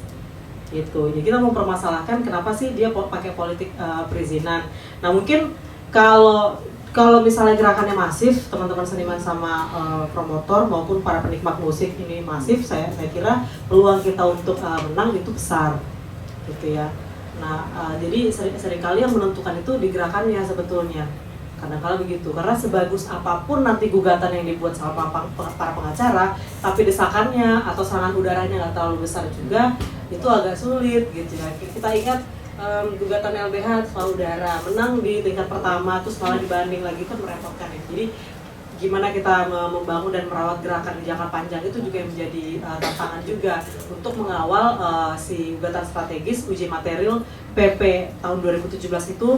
Gitu. Jadi kita mau permasalahkan kenapa sih dia pakai politik perizinan. Nah, mungkin kalau misalnya gerakannya masif, teman-teman seniman sama promotor maupun para penikmat musik ini masif, saya kira peluang kita untuk menang itu besar, gitu ya. Nah, jadi seringkali yang menentukan itu di gerakannya sebetulnya. Kadang-kadang begitu, karena sebagus apapun nanti gugatan yang dibuat sama para pengacara, tapi desakannya atau serangan udaranya nggak terlalu besar juga, itu agak sulit gitu ya. Kita ingat gugatan LBH soal udara, menang di tingkat pertama, terus malah dibanding lagi, kan merepotkan ya. Jadi gimana kita membangun dan merawat gerakan di jangka panjang itu juga yang menjadi tantangan juga untuk mengawal si gugatan strategis uji material PP tahun 2017 itu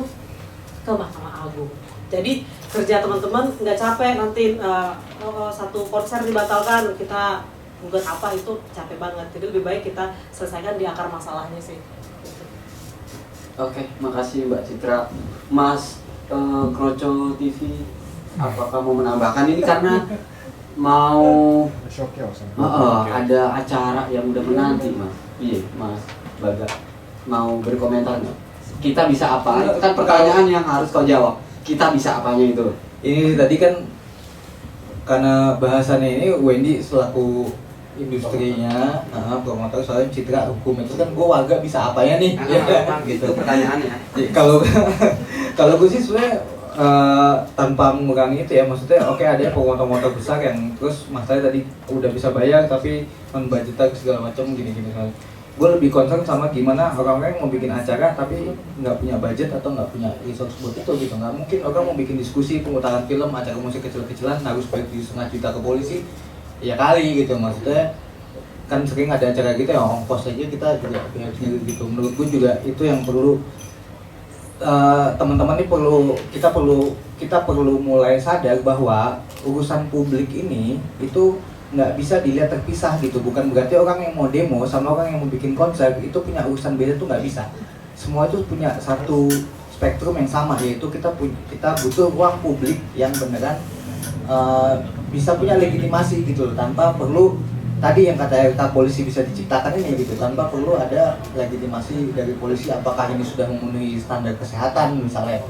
ke Mahkamah Agung. Jadi kerja teman-teman nggak capek nanti satu konser dibatalkan, kita gugat apa itu capek banget. Jadi lebih baik kita selesaikan di akar masalahnya sih.
Oke, makasih Mbak Citra. Mas Kroco TV, apakah mau menambahkan ini karena mau ada acara yang udah menanti Mas. Iya, Mas Baga mau berkomentar nggak? Kita bisa apa? Itu kan pertanyaan yang harus kau jawab. Kita bisa apanya itu?
Ini tadi kan karena bahasannya ini Wendy selaku industrinya, promotor, soalnya Citra hukum itu kan gue warga bisa apanya nih?
Gitu pertanyaannya.
Kalau gue sih sebenarnya tanpa mengurangi itu ya, maksudnya oke, ada promotor-promotor besar yang terus masalahnya tadi udah bisa bayar tapi non-budgetar segala macam gini-gini. Gue lebih concern sama gimana orang-orang yang mau bikin acara tapi nggak punya budget atau nggak punya resource buat itu gitu. Nggak mungkin orang mau bikin diskusi, pemutaran film, acara musik kecil-kecilan harus bayar 1,5 juta ke polisi, ya kali gitu. Maksudnya kan sering ada acara gitu ya, ongkos aja kita juga bayar sendiri gitu. Menurut gue juga itu yang perlu teman-teman ini kita perlu mulai sadar bahwa urusan publik ini itu nggak bisa dilihat terpisah gitu. Bukan berarti orang yang mau demo sama orang yang mau bikin konser itu punya urusan beda, tuh nggak bisa. Semua itu punya satu spektrum yang sama, yaitu kita butuh ruang publik yang beneran bisa punya legitimasi gitu, tanpa perlu tadi yang kata polisi bisa diciptakan ini gitu, tanpa perlu ada legitimasi dari polisi apakah ini sudah memenuhi standar kesehatan misalnya.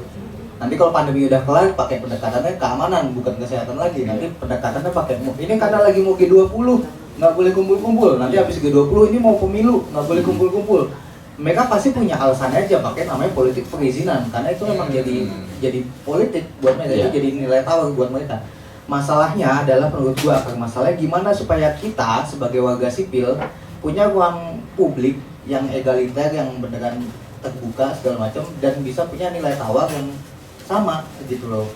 Nanti kalau pandemi udah kelar, pakai pendekatannya keamanan, bukan kesehatan lagi. Nanti pendekatannya pakai, ini karena lagi mau G20, nggak boleh kumpul-kumpul. Nanti habis G20 ini mau pemilu, nggak boleh kumpul-kumpul. Mereka pasti punya alasan aja pakai namanya politik perizinan, karena itu memang jadi politik buat mereka, jadi nilai tawar buat mereka. Masalahnya adalah menurut gua, masalahnya gimana supaya kita sebagai warga sipil punya ruang publik yang egaliter, yang beneran terbuka segala macam, dan bisa punya nilai tawar yang sama gitu loh.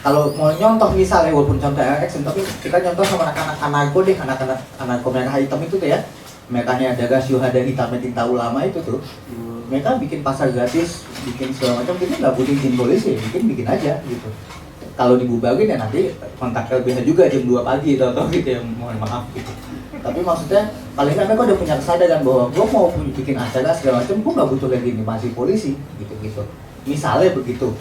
kalau mau nyontoh misalnya walaupun contoh ekstrim, tapi kita nyontoh sama anak-anak anarko deh, anak-anak anarko merah hitam itu tuh ya, mereka ada syuhada hitamnya tinta ulama itu tuh, mereka bikin pasar gratis, bikin segala macam, kita nggak butuh izin polisi, bikin aja gitu. Kalau dibubarin ya nanti kontak LBH juga jam 2 pagi atau gitu ya, mohon maaf gitu. Tapi maksudnya paling nggak mereka udah punya kesadaran bahwa gue mau bikin acara segala macam, gue nggak butuh legitimasi polisi gitu. Misalnya begitu.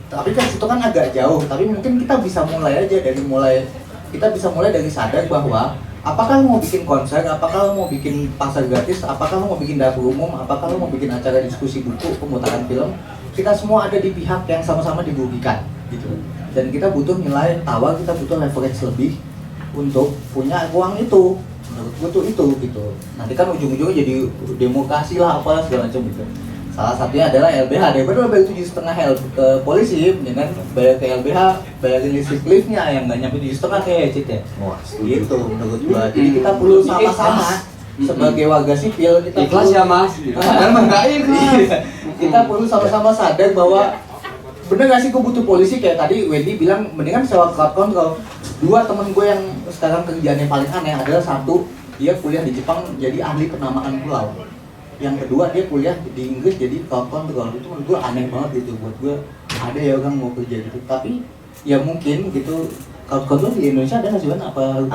Tapi kan itu kan agak jauh, tapi mungkin kita bisa mulai aja dari sadar bahwa apakah lo mau bikin konser, apakah lo mau bikin pasar gratis, apakah lo mau bikin dapur umum, apakah lo mau bikin acara diskusi buku, pemutaran film, kita semua ada di pihak yang sama-sama dirugikan gitu. Dan kita butuh nilai tawar, kita butuh leverage lebih untuk punya uang itu. Menurut gue tuh itu gitu. Nanti kan ujung-ujungnya jadi demokrasi lah apa segala macam gitu. Salah satunya adalah LBH, daripada lo bayar 7,5 ke polisi, dengan bayar ke LBH, bayarin listrik liftnya yang nggak nyampe 7,5 kayak Cit ya.
Wah,
Gitu menurut gua. Jadi kita perlu sama-sama sebagai warga sipil kita
Ikhlas ya Mas.
Padahal enggak ikhlas. Kita perlu sama-sama sadar bahwa bener gak sih gue butuh polisi, kayak tadi Wendy bilang mendingan sewa crowd control. 2 temen gue yang sekarang kerjaannya paling aneh adalah, 1 dia kuliah di Jepang jadi ahli penamaan pulau. Yang kedua dia kuliah di Inggris jadi crowd control. Itu menurut gue aneh banget gitu buat gue. Ada ya orang mau kerja gitu, tapi ya mungkin gitu. Crowd control di Indonesia ada nggak sih Wan? Apa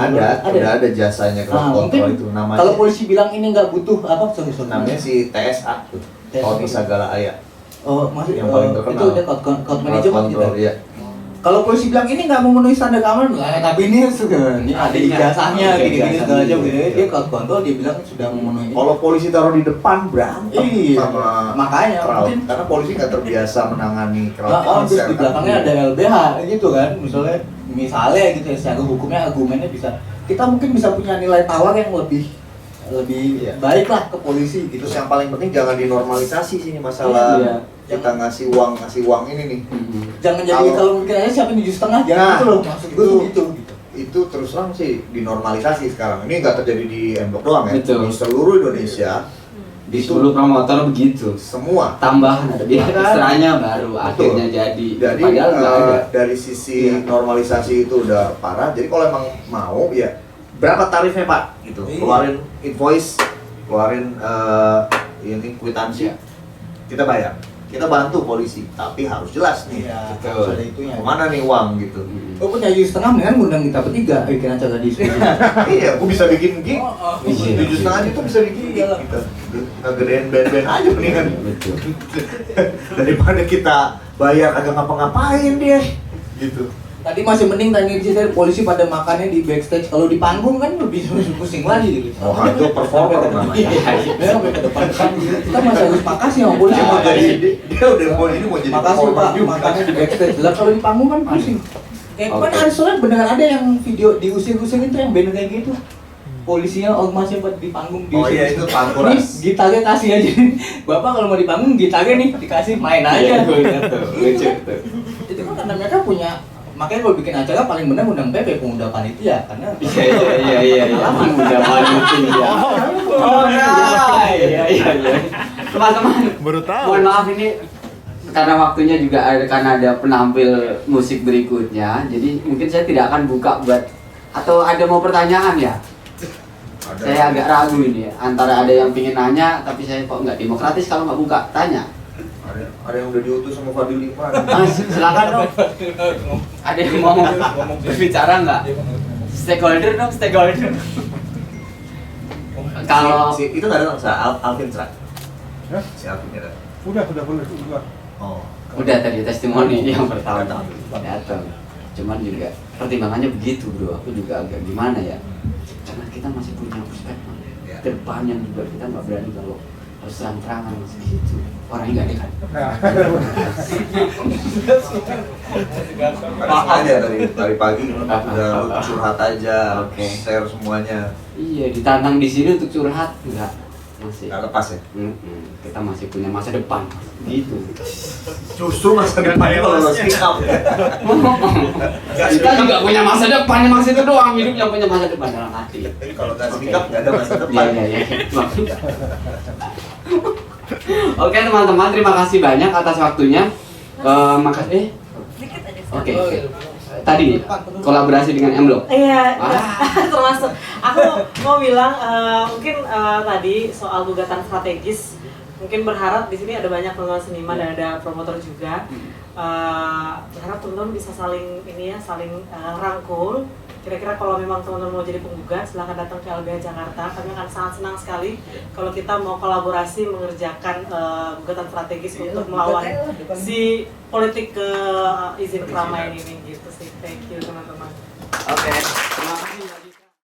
ada jasanya crowd control itu namanya.
Kalau polisi bilang ini nggak butuh apa, sorry.
Namanya si TSA tuh. Tony Sagala Aya.
Oh, maksud
yang paling terkenal.
itu dia crowd management gitu.
Iya.
Kalau polisi bilang ini nggak memenuhi standar keamanan, tapi ini sudah ada ijazahnya gini-gini segala macam gitu. Dia crowd control dia bilang sudah memenuhi.
Kalau polisi taruh di depan berantem sama
makanya
crowd.
mungkin
Karena polisi nggak terbiasa menangani crowd
terus
konser.
di belakangnya ada LBH gitu kan, misalnya gitu ya, secara hukumnya argumennya bisa, kita mungkin bisa punya nilai tawar yang lebih baik lah ke polisi gitu.
Terus yang paling penting jangan dinormalisasi sini masalah kita ngasih uang ini nih.
Jangan jadi kalau mungkin aja siapa 7,5 jangan gitu loh, maksud gue tuh gitu.
Itu terus terang sih dinormalisasi sekarang. Ini nggak terjadi di M-Block doang ya.
Betul.
Di seluruh Indonesia.
Di seluruh promotor begitu.
Semua.
Tambahan ada extranya baru akhirnya jadi.
Jadi
Padahal nggak ada.
dari sisi normalisasi itu udah parah. Jadi kalau emang mau ya berapa tarifnya Pak? Gitu. Keluarin invoice, keluarin ini kwitansi. Kita bayar. Kita bantu polisi, tapi harus jelas nih.
Betul. Ada itunya.
Kemana nih uang gitu.
Gue punya 7,5 dengan ngundang kita bertiga bikin acara diskusi.
Iya, gue bisa bikin gig.
Iya.
7,5 itu bisa bikin gig. Kita ngegedein band-band aja mendingan.
Betul.
Daripada kita bayar agak ngapa-ngapain dia. Gitu.
Tadi masih mending tanya di polisi pada makannya di backstage, kalau di panggung kan lebih pusing lagi gitu.
Oh, itu performer namanya.
Dia sampai ke depan kita masih harus makasih sama polisi.
Dia udah mau jadi
makasih
performer
Pak,
juga.
makannya di backstage. Lah kalau di panggung kan pusing. Kayak kan ada soalnya beneran ada yang video diusir-usir itu yang band kayak gitu. Polisinya ormasnya buat di panggung
Oh iya, itu pangkuras.
Nih, gitarnya kasih aja. Bapak kalau mau di panggung gitarnya nih dikasih main aja.
Lucu tuh.
Itu kan karena mereka punya, makanya kalau bikin acara paling benar undang PP, pemuda panitia, karena
Iya. Udah panitia. Oh iya. Teman-teman.
Baru tahu.
Mohon maaf ini karena waktunya juga karena ada penampil musik berikutnya, jadi mungkin saya tidak akan buka buat, atau ada mau pertanyaan ya? Saya agak ragu ini, antara ada yang pingin nanya, tapi saya kok nggak demokratis kalau nggak buka tanya.
Ada yang udah diutus sama Fadil Iman.
Mas, silakan dong. Ada yang mau berbicara nggak? Stakeholder dong, stakeholder. Kalau
itu nggak datang, Alvin Tra. Si Alvin ada.
Udah.
Oh.
udah tadi testimoni yang pertama datang. Cuman juga pertimbangannya begitu bro, aku juga agak gimana ya, karena kita masih punya perspektif depan yang juga kita nggak berani kalau harus terang-terangan segitu, orangnya nggak ada kan.
Aja dari pagi udah curhat aja, share semuanya.
Iya, ditantang di sini untuk curhat enggak, masih
Nggak lepas ya?
kita masih punya masa depan gitu.
Justru masa depannya kalau lo speak up.
Kita juga punya masa depan, emang itu doang hidup yang punya masa depan dalam hati.
Jadi kalau nggak speak up nggak ada masa depan.
Iya. Oke teman-teman, terima kasih banyak atas waktunya. Makasih. Oke. Tadi kolaborasi dengan M-Block.
Iya,
Ah.
termasuk. Aku mau bilang mungkin tadi soal gugatan strategis. Mungkin berharap di sini ada banyak teman-teman seniman dan ada promotor juga. Berharap teman-teman bisa saling rangkul. Kira-kira kalau memang teman-teman mau jadi penggugat, silahkan datang ke LBH Jakarta. Kami akan sangat senang sekali kalau kita mau kolaborasi mengerjakan gugatan strategis untuk melawan si politik ke izin keramaian ini gitu sih. Thank you teman-teman.
Oke. Terima kasih.